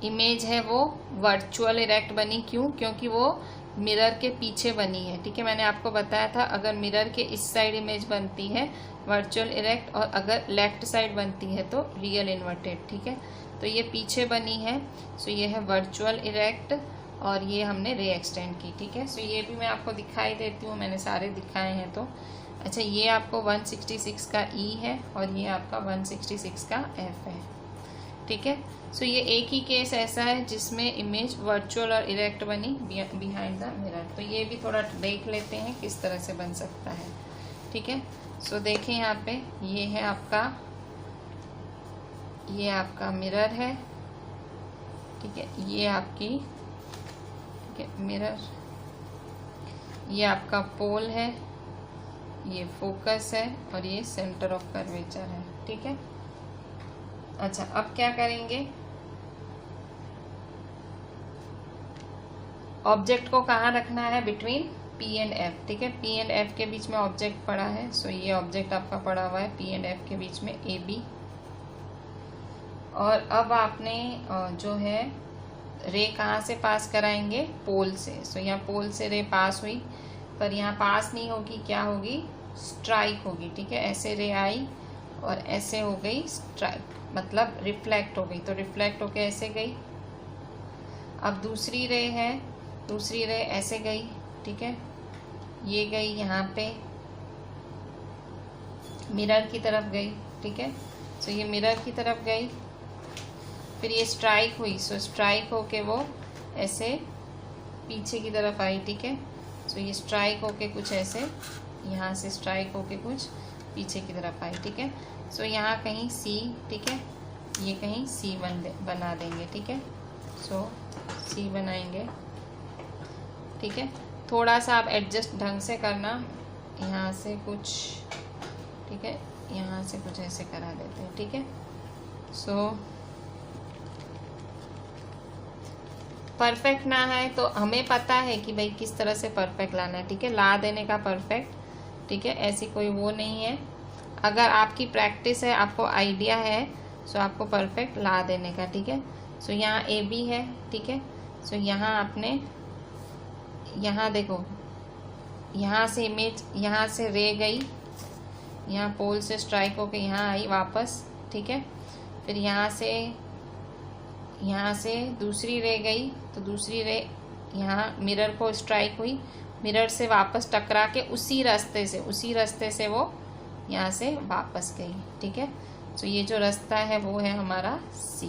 इमेज है वो वर्चुअल इरेक्ट बनी। क्यों? क्योंकि वो मिरर के पीछे बनी है, ठीक है। मैंने आपको बताया था अगर मिरर के इस साइड इमेज बनती है वर्चुअल इरेक्ट, और अगर लेफ्ट साइड बनती है तो रियल इन्वर्टेड, ठीक है। तो ये पीछे बनी है, सो ये है वर्चुअल इरेक्ट, और ये हमने रे एक्सटेंड की, ठीक है। सो ये भी मैं आपको दिखाई देती हूँ, मैंने सारे दिखाए हैं। तो अच्छा, ये आपको 166 का E है और ये आपका 166 का F है, ठीक है। सो ये एक ही केस ऐसा है जिसमें इमेज वर्चुअल और इरेक्ट बनी बिहाइंड द मिरर। तो ये भी थोड़ा देख लेते हैं किस तरह से बन सकता है, ठीक है। सो देखें यहाँ पे, ये है आपका मिरर है, ठीक है। ये आपकी, ठीक है, मिरर, ये आपका पोल है, ये फोकस है और ये सेंटर ऑफ कर्वेचर है। ठीक है। अच्छा, अब क्या करेंगे, ऑब्जेक्ट को कहाँ रखना है, बिटवीन P एंड F। ठीक है, P एंड F के बीच में ऑब्जेक्ट पड़ा है, सो ये ऑब्जेक्ट आपका पड़ा हुआ है P एंड F के बीच में AB। और अब आपने जो है रे कहाँ से पास कराएंगे, पोल से। सो यहाँ पोल से रे पास हुई, पर यहाँ पास नहीं होगी, क्या होगी, स्ट्राइक होगी। ठीक है, ऐसे रे आई और ऐसे हो गई स्ट्राइक, मतलब रिफ्लेक्ट हो गई। तो रिफ्लेक्ट होके ऐसे गई। अब दूसरी रे है, दूसरी रे ऐसे गई। ठीक है, ये गई यहाँ पे मिरर की तरफ गई। ठीक है, सो ये मिरर की तरफ गई, फिर ये स्ट्राइक हुई, सो स्ट्राइक होके वो ऐसे पीछे की तरफ आई। ठीक है, सो ये स्ट्राइक होके कुछ ऐसे, यहाँ से स्ट्राइक होके कुछ पीछे की तरफ आई। ठीक है, सो यहाँ कहीं C, ठीक है, ये कहीं C बना देंगे। ठीक है, सो C बनाएंगे। ठीक है, थोड़ा सा आप एडजस्ट ढंग से करना, यहाँ से कुछ, ठीक है, यहाँ से कुछ ऐसे करा देते हैं। ठीक है, सो परफेक्ट ना है तो हमें पता है कि भाई किस तरह से परफेक्ट लाना है। ठीक है, ला देने का परफेक्ट। ठीक है, ऐसी कोई वो नहीं है। अगर आपकी प्रैक्टिस है, आपको आइडिया है, सो आपको परफेक्ट ला देने का। ठीक है, सो यहाँ AB है। ठीक है, सो यहाँ आपने, यहाँ देखो, यहाँ से इमेज, यहाँ से रे गई, यहाँ पोल से स्ट्राइक होके यहाँ आई वापस। ठीक है, फिर यहाँ से दूसरी रे गई, तो दूसरी रे यहाँ मिरर को स्ट्राइक हुई, मिरर से वापस टकरा के उसी रास्ते से वो यहाँ से वापस गई। ठीक है, सो ये जो रास्ता है वो है हमारा C।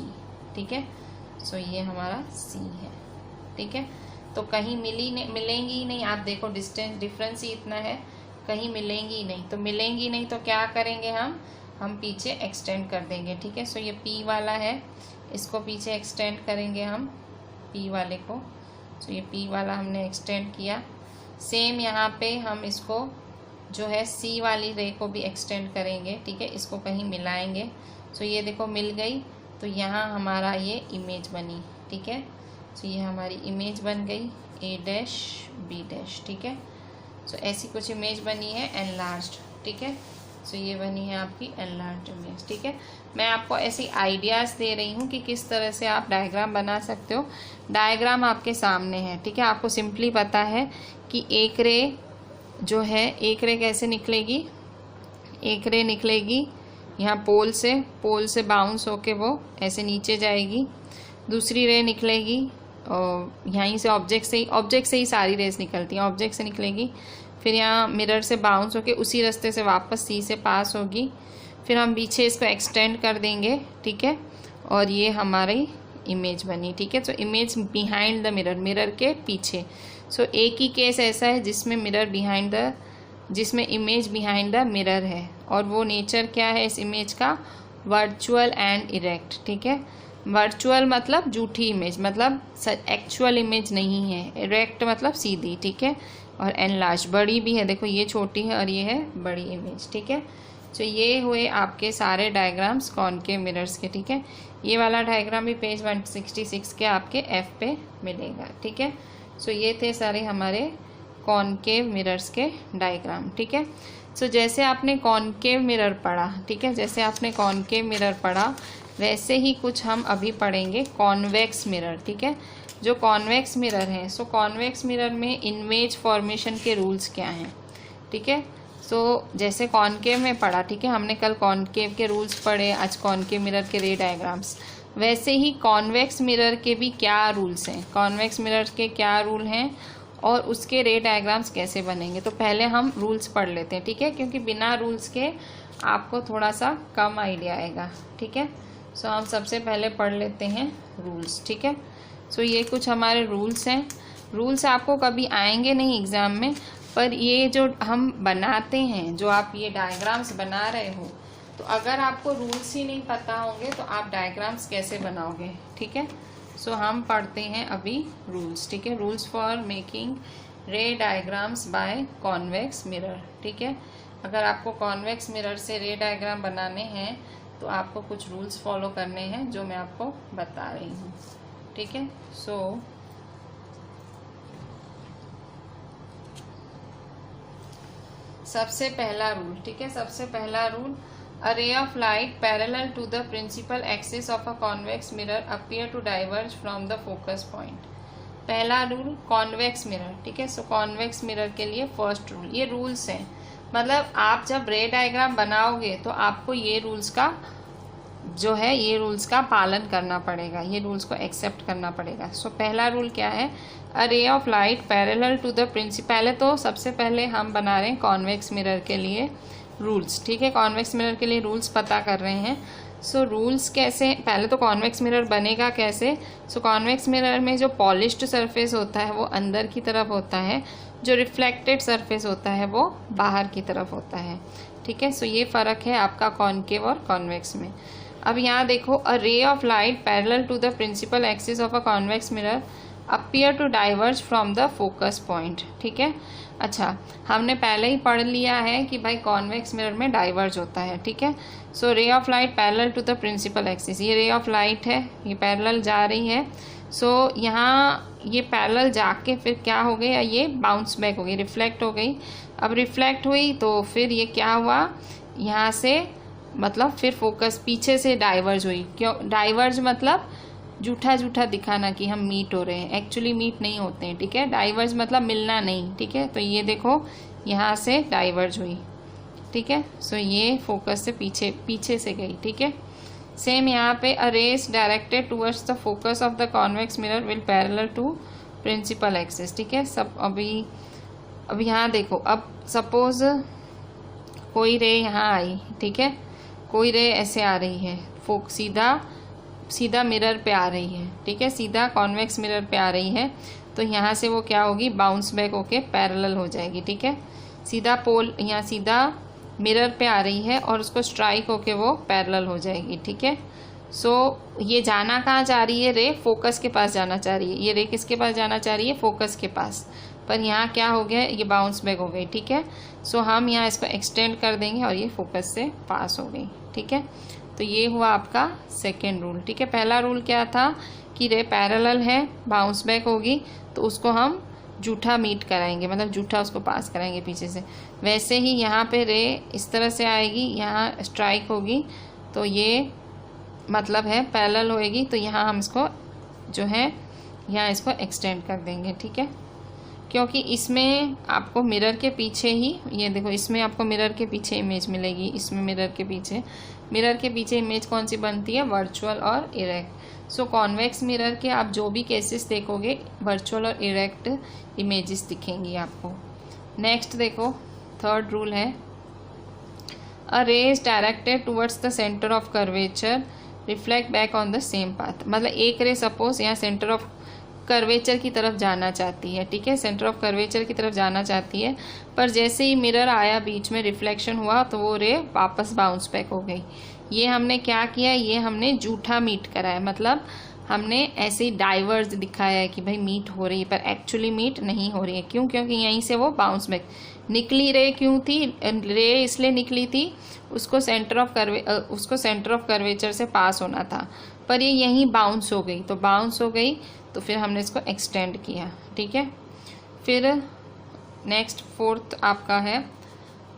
ठीक है, सो ये हमारा C है। ठीक है, तो कहीं मिलेंगी ही नहीं। आप देखो डिफरेंस ही इतना है, कहीं मिलेंगी ही नहीं। तो मिलेंगी नहीं तो क्या करेंगे, हम पीछे एक्सटेंड कर देंगे। ठीक है, सो ये P वाला है, इसको पीछे एक्सटेंड करेंगे हम P वाले को। सो ये P वाला हमने एक्सटेंड किया। सेम यहाँ पे हम इसको जो है C वाली रे को भी एक्सटेंड करेंगे। ठीक है, इसको कहीं मिलाएंगे। सो ये देखो मिल गई, तो यहाँ हमारा ये इमेज बनी। ठीक है, सो ये हमारी इमेज बन गई A' B'। ठीक है, सो ऐसी कुछ इमेज बनी है एनलार्ज्ड। ठीक है, सो ये बनी है आपकी एनलार्ज्ड इमेज। ठीक है, मैं आपको ऐसी आइडियाज़ दे रही हूँ कि किस तरह से आप डायग्राम बना सकते हो। डायग्राम आपके सामने है। ठीक है, आपको सिंपली पता है कि एक रे जो है, एक रे कैसे निकलेगी, एक रे निकलेगी यहाँ पोल से बाउंस होके वो ऐसे नीचे जाएगी। दूसरी रे निकलेगी और यहीं से ऑब्जेक्ट से ही सारी रेस निकलती हैं, ऑब्जेक्ट से निकलेगी, फिर यहाँ मिरर से बाउंस होके उसी रास्ते से वापस C से पास होगी, फिर हम पीछे इसको एक्सटेंड कर देंगे। ठीक है, और ये हमारी इमेज बनी। ठीक है, तो image behind the mirror, mirror के पीछे। सो एक ही केस ऐसा है जिसमें इमेज बिहाइंड द मिरर है, और वो नेचर क्या है इस इमेज का, वर्चुअल एंड इरेक्ट। ठीक है, वर्चुअल मतलब झूठी इमेज, मतलब एक्चुअल इमेज नहीं है। इरेक्ट मतलब सीधी। ठीक है, और एनलार्ज, बड़ी भी है, देखो ये छोटी है और ये है बड़ी इमेज। ठीक है, तो ये हुए आपके सारे डायग्राम्स कॉनकेव मिरर्स के। ठीक है, ये वाला डायग्राम भी पेज 166 के आपके F पे मिलेगा। ठीक है, सो ये थे सारे हमारे कॉनकेव मिरर्स के डायग्राम। ठीक है, सो जैसे आपने कॉनकेव मिरर पढ़ा, ठीक है, जैसे आपने कॉनकेव मिरर पढ़ा वैसे ही कुछ हम अभी पढ़ेंगे कॉन्वेक्स मिरर। ठीक है, जो कॉन्वेक्स मिरर है, सो कॉन्वेक्स मिरर में इमेज फॉर्मेशन के रूल्स क्या हैं। ठीक है, सो जैसे कॉनकेव में पढ़ा, ठीक है, हमने कल कॉनकेव के रूल्स पढ़े, आज कॉनकेव मिरर के रे डायग्राम्स, वैसे ही कॉन्वेक्स मिरर के भी क्या रूल्स हैं, कॉन्वेक्स मिरर के क्या रूल हैं और उसके रे डायग्राम्स कैसे बनेंगे। तो पहले हम रूल्स पढ़ लेते हैं। ठीक है, क्योंकि बिना रूल्स के आपको थोड़ा सा कम आइडिया आएगा। ठीक है, सो हम सबसे पहले पढ़ लेते हैं रूल्स। ठीक है, सो ये कुछ हमारे रूल्स हैं। रूल्स आपको कभी आएंगे नहीं एग्ज़ाम में, पर ये जो हम बनाते हैं, जो आप ये डायग्राम्स बना रहे हो, तो अगर आपको रूल्स ही नहीं पता होंगे तो आप डायग्राम्स कैसे बनाओगे। ठीक है, सो हम पढ़ते हैं अभी रूल्स। ठीक है, rules for making ray diagrams by convex mirror. ठीक है, अगर आपको कॉन्वेक्स मिरर से रे डायग्राम बनाने हैं तो आपको कुछ रूल्स फॉलो करने हैं जो मैं आपको बता रही हूँ। ठीक है, सो सबसे पहला रूल, ठीक है, सबसे पहला rule, a ray of light parallel to the principal axis of a convex mirror appear to diverge from the focus point. पहला रूल कॉन्वेक्स मिरर। ठीक है, सो कॉन्वेक्स मिरर के लिए फर्स्ट रूल, ये रूल्स हैं, मतलब आप जब रे डायग्राम बनाओगे तो आपको ये रूल्स का जो है ये रूल्स का पालन करना पड़ेगा, ये रूल्स को एक्सेप्ट करना पड़ेगा। सो पहला रूल क्या है, a ray of light parallel to the principal. पहले तो सबसे पहले हम बना रहे हैं कॉन्वेक्स मिरर के लिए रूल्स। ठीक है, कॉन्वेक्स मिरर के लिए रूल्स पता कर रहे हैं। सो रूल्स कैसे, पहले तो कॉन्वेक्स मिरर बनेगा कैसे। सो कॉन्वेक्स मिरर में जो पॉलिश्ड सरफेस होता है वो अंदर की तरफ होता है, जो रिफ्लेक्टेड सरफेस होता है वो बाहर की तरफ होता है। ठीक है, सो ये फ़र्क है आपका कॉन्केव और कॉन्वेक्स में। अब यहाँ देखो, a ray of light parallel to the principal axis of a convex mirror appear to diverge from the focus point. ठीक है, अच्छा हमने पहले ही पढ़ लिया है कि भाई कॉन्वेक्स मिरर में डाइवर्ज होता है। ठीक है, so ray of light parallel to the principal axis, ये रे ऑफ लाइट है, ये पैरेलल जा रही है। सो यहाँ ये पैरेलल जाके फिर क्या हो गया, ये बाउंस बैक हो गई, रिफ्लेक्ट हो गई। अब रिफ्लेक्ट हुई तो फिर ये क्या हुआ, यहाँ से मतलब फिर फोकस पीछे से डाइवर्ज हुई। क्यों डाइवर्ज, मतलब झूठा झूठा दिखाना कि हम मीट हो रहे हैं, एक्चुअली मीट नहीं होते हैं। ठीक है, डाइवर्ज मतलब मिलना नहीं। ठीक है, तो ये देखो यहाँ से डाइवर्ज हुई। ठीक है, सो ये फोकस से पीछे से गई। ठीक है, सेम यहाँ पे, a rays directed towards the focus of the convex mirror will parallel to principal axis. ठीक है, सब अब यहाँ देखो, अब सपोज कोई रे यहाँ आई। ठीक है, कोई रे ऐसे आ रही है, सीधा मिरर पे आ रही है। ठीक है, सीधा कॉन्वेक्स मिरर पे आ रही है, तो यहाँ से वो क्या होगी, बाउंस बैक होके पैरेलल हो जाएगी। ठीक है, सीधा पोल यहाँ सीधा मिरर पे आ रही है और उसको स्ट्राइक होके वो पैरेलल हो जाएगी। ठीक है, सो ये जाना कहाँ जा रही है, रे फोकस के पास जाना चाह रही है। ये रे किसके पास जाना चाह रही है, फोकस के पास, पर यहाँ क्या हो गया, ये बाउंस बैक हो गई। ठीक है, सो हम यहाँ इसको एक्सटेंड कर देंगे और ये फोकस से पास हो गई। ठीक है, तो ये हुआ आपका सेकेंड रूल। ठीक है, पहला रूल क्या था कि रे पैरेलल है, बाउंस बैक होगी तो उसको हम जूठा मीट कराएंगे, मतलब जूठा उसको पास कराएंगे पीछे से। वैसे ही यहाँ पे रे इस तरह से आएगी, यहाँ स्ट्राइक होगी तो ये मतलब है पैरेलल होएगी, तो यहाँ हम इसको जो है यहाँ इसको एक्सटेंड कर देंगे। ठीक है, क्योंकि इसमें आपको मिरर के पीछे ही, ये देखो इसमें आपको मिरर के पीछे इमेज मिलेगी, इसमें मिरर के पीछे इमेज कौन सी बनती है, वर्चुअल और इरेक्ट। सो कॉन्वेक्स मिरर के आप जो भी केसेस देखोगे वर्चुअल और इरेक्ट इमेजेस दिखेंगी आपको। नेक्स्ट देखो, थर्ड रूल है, अ रे is directed towards the centre of curvature reflect back on the same path. मतलब एक रे सपोज यहाँ सेंटर ऑफ कर्वेचर की तरफ जाना चाहती है। ठीक है, सेंटर ऑफ कर्वेचर की तरफ जाना चाहती है, पर जैसे ही मिरर आया बीच में रिफ्लेक्शन हुआ तो वो रे वापस बाउंस बैक हो गई। ये हमने क्या किया, ये हमने जूठा मीट कराया, मतलब हमने ऐसे ही डाइवर्स दिखाया है कि भाई मीट हो रही है, पर एक्चुअली मीट नहीं हो रही है। क्यों, क्योंकि यहीं से वो बाउंस बैक निकली। रे क्यों थी, रे इसलिए निकली थी उसको सेंटर ऑफ कर्वेचर से पास होना था, पर ये यहीं बाउंस हो गई, तो बाउंस हो गई तो फिर हमने इसको एक्सटेंड किया। ठीक है, फिर नेक्स्ट फोर्थ आपका है,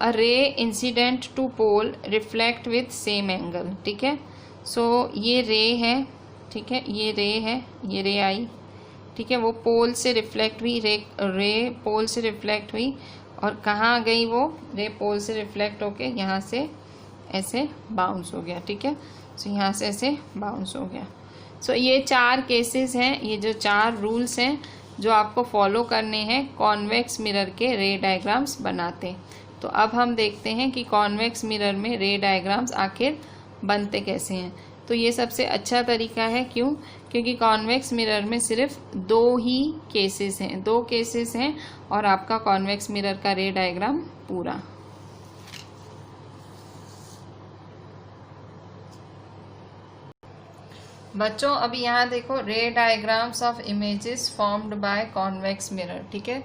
a ray incident to pole reflect with same angle. ठीक है, सो ये रे है, ठीक है, ये रे है, ये रे आई। ठीक है, वो पोल से रिफ्लेक्ट हुई, रे पोल से रिफ्लेक्ट हुई और कहाँ गई वो, रे पोल से रिफ्लेक्ट होके यहाँ से ऐसे बाउंस हो गया। ठीक है, सो यहाँ से ऐसे बाउंस हो गया। सो ये 4 केसेस हैं, ये जो 4 रूल्स हैं जो आपको फॉलो करने हैं कॉन्वेक्स मिरर के रे डायग्राम्स बनाते। तो अब हम देखते हैं कि कॉन्वेक्स मिरर में रे डायग्राम्स आखिर बनते कैसे हैं। तो ये सबसे अच्छा तरीका है, क्यों, क्योंकि कॉन्वेक्स मिरर में सिर्फ 2 ही केसेस हैं, 2 केसेस हैं और आपका कॉन्वेक्स मिरर का रे डायग्राम पूरा। बच्चों अभी यहाँ देखो, रे diagrams of images formed by convex mirror. ठीक है,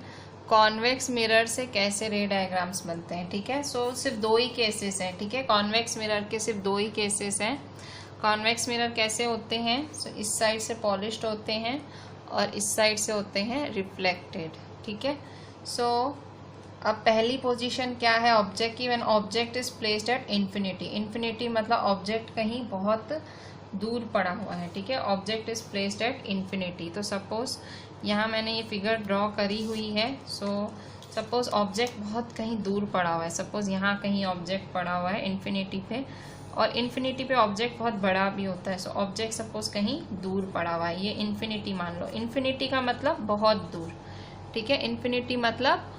कॉन्वेक्स मिरर से कैसे रे डायग्राम्स बनते हैं, ठीक है। सो सिर्फ दो ही केसेस हैं, ठीक है। कॉन्वेक्स मिरर के सिर्फ दो ही केसेस हैं। कॉन्वेक्स मिरर कैसे होते हैं, सो इस साइड से पॉलिश्ड होते हैं और इस साइड से होते हैं रिफ्लेक्टेड, ठीक है। सो अब पहली पोजीशन क्या है ऑब्जेक्ट की, when object is placed at infinity. Infinity मतलब ऑब्जेक्ट कहीं बहुत दूर पड़ा हुआ है, ठीक है। Object is placed at infinity. तो सपोज यहाँ मैंने ये फिगर ड्रॉ करी हुई है। सो सपोज ऑब्जेक्ट बहुत कहीं दूर पड़ा हुआ है, सपोज यहाँ कहीं ऑब्जेक्ट पड़ा हुआ है इन्फिनिटी पे, और इन्फिनिटी पे ऑब्जेक्ट बहुत बड़ा भी होता है। सो ऑब्जेक्ट सपोज कहीं दूर पड़ा हुआ है, ये इन्फिनिटी मान लो। इन्फिनिटी का मतलब बहुत दूर, ठीक है। इन्फिनिटी मतलब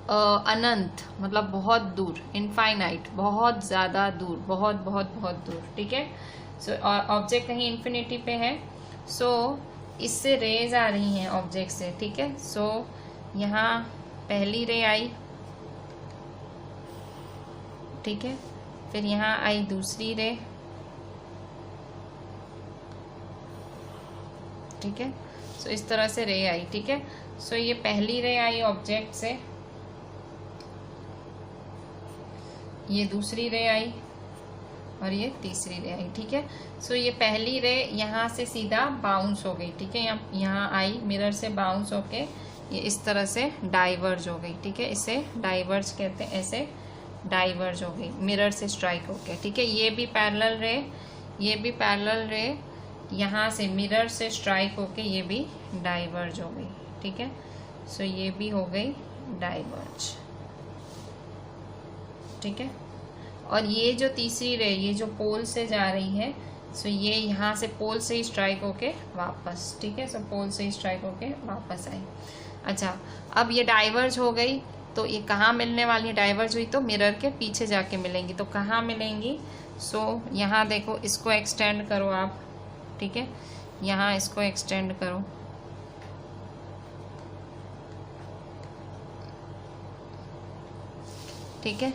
अनंत, मतलब बहुत दूर, इनफाइनाइट, बहुत ज़्यादा दूर, बहुत बहुत बहुत दूर, ठीक है। सो ऑब्जेक्ट कहीं इन्फिनिटी पे है। सो इससे रेज आ रही हैं ऑब्जेक्ट से, ठीक है। सो यहाँ पहली रे आई, ठीक है, फिर यहाँ आई दूसरी रे, ठीक है। सो इस तरह से रे आई, ठीक है। सो ये पहली रे आई ऑब्जेक्ट से, ये दूसरी रे आई और ये तीसरी रे आई, ठीक है। सो ये पहली रे यहाँ से सीधा बाउंस हो गई, ठीक है। यहाँ आई, मिरर से बाउंस होके ये इस तरह से डाइवर्ज हो गई, ठीक है। इसे डाइवर्ज कहते हैं, ऐसे डाइवर्ज हो गई मिरर से स्ट्राइक होके, ठीक है। ये भी पैरेलल रे, ये भी पैरेलल रे यहाँ से मिरर से स्ट्राइक होके ये भी डाइवर्ज हो गई, ठीक है। सो ये भी हो गई डाइवर्ज, ठीक है। और ये जो तीसरी रे, ये जो पोल से जा रही है, सो ये यहाँ से पोल से ही स्ट्राइक होके वापस, ठीक है। सो पोल से ही स्ट्राइक होके वापस आई। अच्छा, अब ये डाइवर्ज हो गई तो ये कहाँ मिलने वाली है, डाइवर्ज हुई तो मिरर के पीछे जाके मिलेंगी। तो कहाँ मिलेंगी, सो यहाँ देखो, इसको एक्सटेंड करो आप, ठीक है। यहाँ इसको एक्सटेंड करो, ठीक है।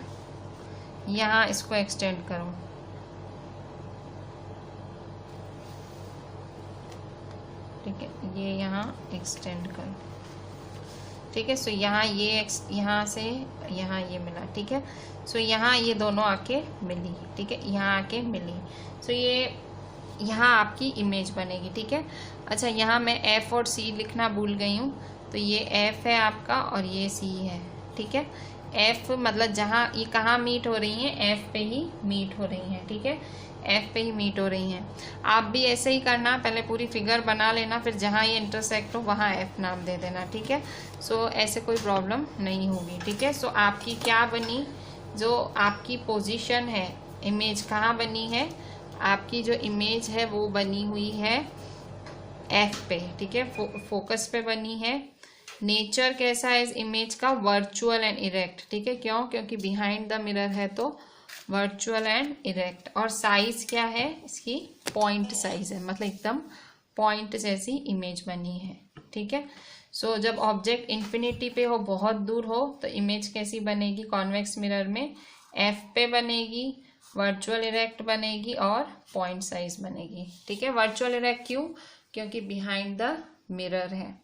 यहाँ इसको एक्सटेंड करो, ठीक है। ये यहाँ एक्सटेंड करो, ठीक है। सो यहाँ ये यहाँ से यहाँ ये मिला, ठीक है। सो यहाँ ये दोनों आके मिली, ठीक है, यहाँ आके मिली। सो ये यहाँ आपकी इमेज बनेगी, ठीक है। अच्छा, यहाँ मैं F और C लिखना भूल गई हूँ, तो ये F है आपका और ये C है, ठीक है। F मतलब जहाँ ये कहाँ मीट हो रही हैं, F पे ही मीट हो रही हैं, ठीक है। F पे ही मीट हो रही हैं। आप भी ऐसे ही करना, पहले पूरी फिगर बना लेना, फिर जहाँ ये इंटरसेक्ट हो वहाँ F नाम दे देना, ठीक है। सो ऐसे कोई प्रॉब्लम नहीं होगी, ठीक है। सो आपकी क्या बनी, जो आपकी पोजीशन है, इमेज कहाँ बनी है, आपकी जो इमेज है वो बनी हुई है F पे, ठीक है, फोकस पे बनी है। नेचर कैसा है इस इमेज का, वर्चुअल एंड इरेक्ट, ठीक है। क्यों, क्योंकि बिहाइंड द मिरर है तो वर्चुअल एंड इरेक्ट। और साइज क्या है इसकी, पॉइंट साइज है, मतलब एकदम पॉइंट जैसी इमेज बनी है, ठीक है। सो जब ऑब्जेक्ट इन्फिनिटी पे हो, बहुत दूर हो, तो इमेज कैसी बनेगी कॉन्वेक्स मिरर में, F पे बनेगी, वर्चुअल इरेक्ट बनेगी और पॉइंट साइज बनेगी, ठीक है। वर्चुअल इरेक्ट क्यों, क्योंकि बिहाइंड द मिरर है,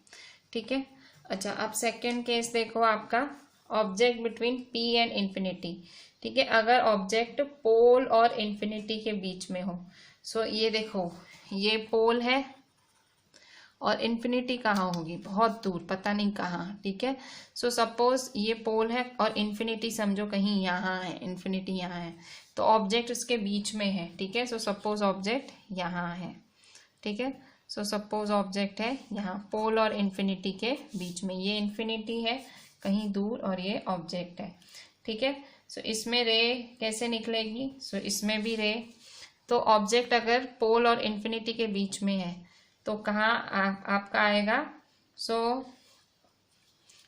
ठीक है। अच्छा, अब सेकंड केस देखो आपका, object between P and infinity, ठीक है। अगर ऑब्जेक्ट पोल और इन्फिनिटी के बीच में हो, सो ये देखो, ये पोल है और इन्फिनिटी कहाँ होगी, बहुत दूर, पता नहीं कहाँ, ठीक है। सो सपोज ये पोल है और इन्फिनिटी समझो कहीं यहाँ है, इन्फिनिटी यहाँ है, तो ऑब्जेक्ट उसके बीच में है, ठीक है। सो सपोज ऑब्जेक्ट यहाँ है, ठीक है। सो सपोज ऑब्जेक्ट है यहाँ, पोल और इन्फिनिटी के बीच में, ये इन्फिनिटी है कहीं दूर और ये ऑब्जेक्ट है, ठीक है। सो इसमें रे कैसे निकलेगी, सो इसमें भी रे, तो ऑब्जेक्ट अगर पोल और इन्फिनिटी के बीच में है तो कहाँ आपका आएगा, सो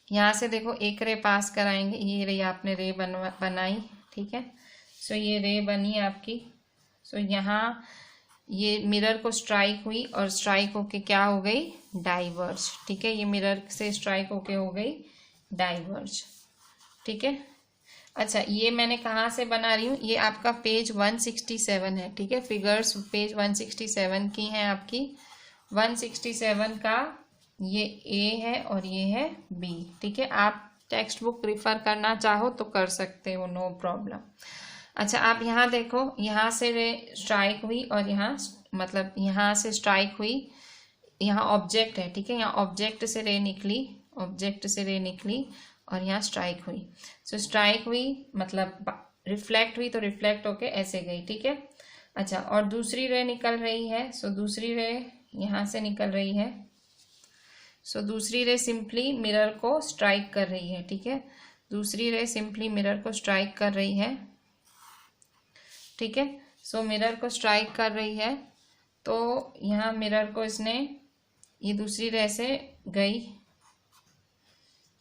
यहाँ से देखो एक रे पास कराएंगे, ये रे आपने रे बनाई, ठीक है। सो ये रे बनी आपकी, सो यहाँ ये मिरर को स्ट्राइक हुई और स्ट्राइक होके क्या हो गई, डाइवर्ज, ठीक है। ये मिरर से स्ट्राइक होके हो गई डाइवर्ज, ठीक है। अच्छा, ये मैंने कहाँ से बना रही हूँ, ये आपका पेज 167 है, ठीक है। फिगर्स पेज 167 की हैं आपकी, 167 का ये A है और ये है B, ठीक है। आप टेक्स्ट बुक रिफ़र करना चाहो तो कर सकते हो, नो प्रॉब्लम। अच्छा, आप यहाँ देखो, यहाँ से रे स्ट्राइक हुई और यहाँ मतलब यहाँ से स्ट्राइक हुई, यहाँ ऑब्जेक्ट है, ठीक है, यहाँ ऑब्जेक्ट से रे निकली, ऑब्जेक्ट से रे निकली और यहाँ स्ट्राइक हुई। सो स्ट्राइक हुई मतलब रिफ्लेक्ट हुई, तो रिफ्लेक्ट होके ऐसे गई, ठीक है। अच्छा, और दूसरी रे निकल रही है, सो दूसरी रे यहाँ से निकल रही है, सो दूसरी रे सिंपली मिरर को स्ट्राइक कर रही है, ठीक है, दूसरी रे सिंपली मिरर को स्ट्राइक कर रही है, ठीक है। सो मिरर को स्ट्राइक कर रही है, तो यहाँ मिरर को इसने, ये दूसरी रे से गई,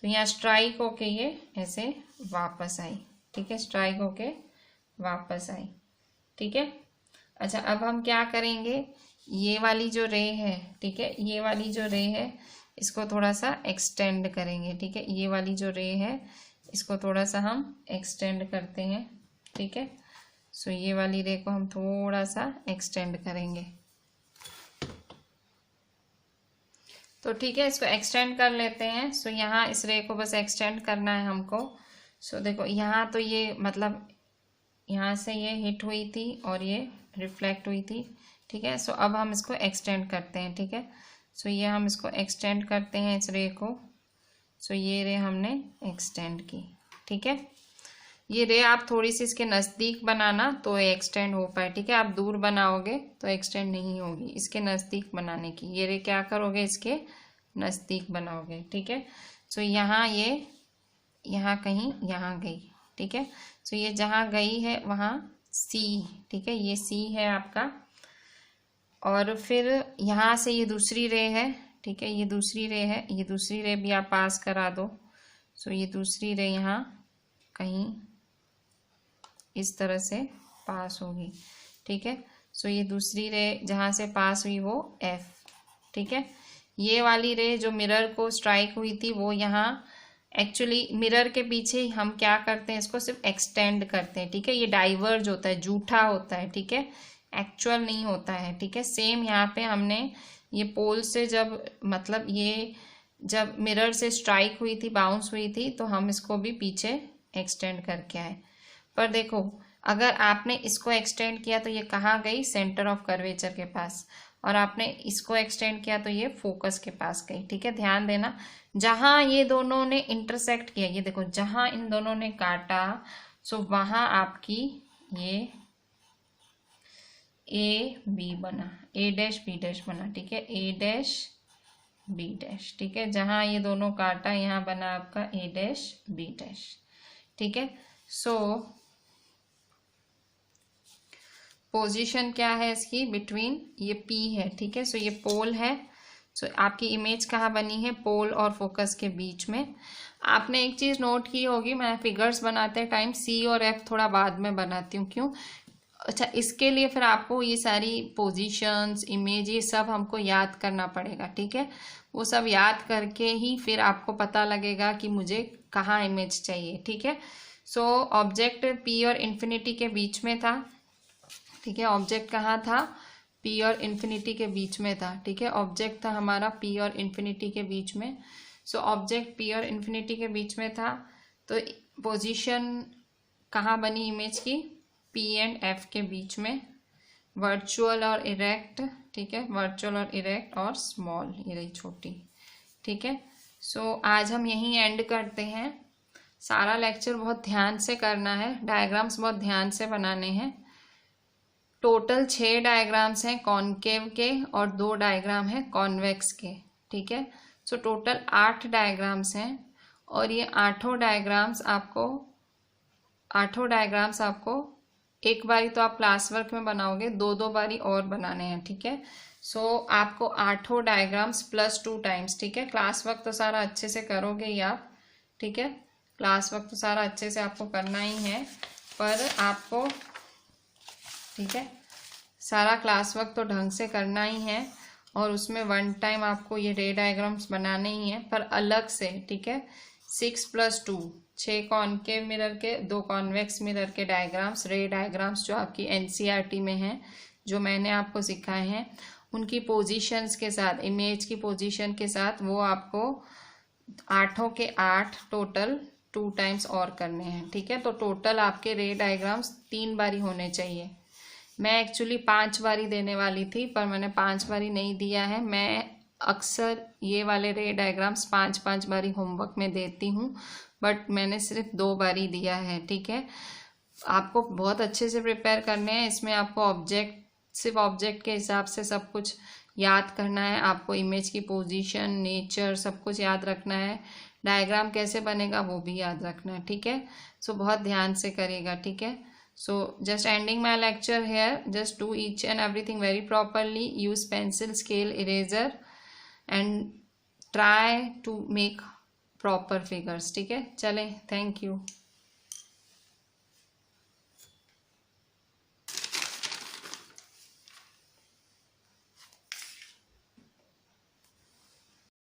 तो यहाँ स्ट्राइक होके ये ऐसे वापस आई, ठीक है, स्ट्राइक होके वापस आई, ठीक है। अच्छा, अब हम क्या करेंगे, ये वाली जो रे है, ठीक है, ये वाली जो रे है इसको थोड़ा सा एक्सटेंड करेंगे, ठीक है, ये वाली जो रे है इसको थोड़ा सा हम एक्सटेंड करते हैं, ठीक है। सो ये वाली रे को हम थोड़ा सा एक्सटेंड करेंगे, तो ठीक है, इसको एक्सटेंड कर लेते हैं। सो यहाँ इस रे को बस एक्सटेंड करना है हमको। सो देखो, यहाँ तो ये मतलब यहाँ से ये हिट हुई थी और ये रिफ्लेक्ट हुई थी, ठीक है। सो अब हम इसको एक्सटेंड करते हैं, ठीक है। सो ये हम इसको एक्सटेंड करते हैं इस रे को। सो ये रे हमने एक्सटेंड की, ठीक है। ये रे आप थोड़ी सी इसके नज़दीक बनाना तो एक्सटेंड हो पाए, ठीक है। आप दूर बनाओगे तो एक्सटेंड नहीं होगी, इसके नज़दीक बनाने की। ये रे क्या करोगे, इसके नज़दीक बनाओगे, ठीक है। सो यहाँ ये यहाँ कहीं यहाँ गई, ठीक है। सो ये जहाँ गई है वहाँ सी, ठीक है, ये सी है आपका। और फिर यहाँ से ये दूसरी रे है, ठीक है, ये दूसरी रे है, ये दूसरी रे भी आप पास करा दो। सो ये दूसरी रे यहाँ कहीं इस तरह से पास होगी, ठीक है। सो ये दूसरी रे जहाँ से पास हुई वो एफ, ठीक है। ये वाली रे जो मिरर को स्ट्राइक हुई थी वो यहाँ एक्चुअली मिरर के पीछे हम क्या करते हैं, इसको सिर्फ एक्सटेंड करते हैं, ठीक है। ये डाइवर्ज होता है, जूठा होता है, ठीक है, एक्चुअल नहीं होता है, ठीक है। सेम यहाँ पे हमने ये पोल से जब मतलब ये जब मिरर से स्ट्राइक हुई थी, बाउंस हुई थी, तो हम इसको भी पीछे एक्सटेंड करके आए। पर देखो, अगर आपने इसको एक्सटेंड किया तो ये कहाँ गई, सेंटर ऑफ कर्वेचर के पास, और आपने इसको एक्सटेंड किया तो ये फोकस के पास गई, ठीक है। ध्यान देना, जहाँ ये दोनों ने इंटरसेक्ट किया, ये देखो जहाँ इन दोनों ने काटा, सो वहाँ आपकी ये ए बी बना, ए डैश बी डैश बना, ठीक है, ए डैश बी डैश, ठीक है। जहाँ ये दोनों काटा यहाँ बना आपका ए डैश बी डैश, ठीक है। सो पोजीशन क्या है इसकी, बिटवीन ये पी है, ठीक है। सो ये पोल है। सो आपकी इमेज कहाँ बनी है, पोल और फोकस के बीच में। आपने एक चीज़ नोट की होगी, मैं फिगर्स बनाते टाइम सी और एफ थोड़ा बाद में बनाती हूँ, क्यों, अच्छा, इसके लिए फिर आपको ये सारी पोजीशंस, इमेज, ये सब हमको याद करना पड़ेगा, ठीक है। वो सब याद करके ही फिर आपको पता लगेगा कि मुझे कहाँ इमेज चाहिए, ठीक है। सो ऑब्जेक्ट पी और इन्फिनिटी के बीच में था, ठीक है। ऑब्जेक्ट कहाँ था, पी और इन्फिनिटी के बीच में था, ठीक है। ऑब्जेक्ट था हमारा पी और इन्फिनिटी के बीच में। सो ऑब्जेक्ट पी और इन्फिनिटी के बीच में था, तो पोजीशन कहाँ बनी इमेज की, पी एंड एफ के बीच में, वर्चुअल और इरेक्ट, ठीक है, वर्चुअल और इरेक्ट और स्मॉल, ये रही छोटी, ठीक है। सो आज हम यहीं एंड करते हैं। सारा लेक्चर बहुत ध्यान से करना है, डायग्राम्स बहुत ध्यान से बनाने हैं। टोटल 6 डायग्राम्स हैं कॉनकेव के और 2 डायग्राम हैं कॉन्वेक्स के, ठीक है। सो टोटल 8 डायग्राम्स हैं और ये 8 डायग्राम्स आपको एक बारी तो आप क्लास वर्क में बनाओगे, 2 बारी और बनाने हैं, ठीक है। सो आपको 8 डायग्राम्स +2 टाइम्स, ठीक है। क्लास वर्क तो सारा अच्छे से करोगे ही आप, ठीक है, क्लास वर्क तो सारा अच्छे से आपको करना ही है, पर आपको, ठीक है, सारा क्लास वर्क तो ढंग से करना ही है और उसमें 1 टाइम आपको ये रे डायग्राम्स बनाने ही हैं, पर अलग से, ठीक है। 6 + 2 6 कॉनकेव मिरर के, 2 कॉन्वेक्स मिरर के डायग्राम्स, रे डायग्राम्स जो आपकी एनसीईआरटी में हैं, जो मैंने आपको सिखाए हैं, उनकी पोजीशंस के साथ, इमेज की पोजीशन के साथ वो आपको 8 के 8 टोटल 2 टाइम्स और करने हैं, ठीक है। तो टोटल आपके रे डायग्राम्स 3 बारी होने चाहिए। मैं एक्चुअली 5 बारी देने वाली थी, पर मैंने 5 बारी नहीं दिया है। मैं अक्सर ये वाले रे डायग्राम्स 5-5 बारी होमवर्क में देती हूँ, बट मैंने सिर्फ 2 बारी दिया है, ठीक है। आपको बहुत अच्छे से प्रिपेयर करने हैं। इसमें आपको ऑब्जेक्ट, सिर्फ ऑब्जेक्ट के हिसाब से सब कुछ याद करना है। आपको इमेज की पोजीशन, नेचर, सब कुछ याद रखना है। डायग्राम कैसे बनेगा वो भी याद रखना है, ठीक है। सो बहुत ध्यान से करिएगा, ठीक है। So just ending my lecture here. Just do each and everything very properly. Use pencil, scale, eraser and try to make proper figures. ठीक है, चलें, thank you.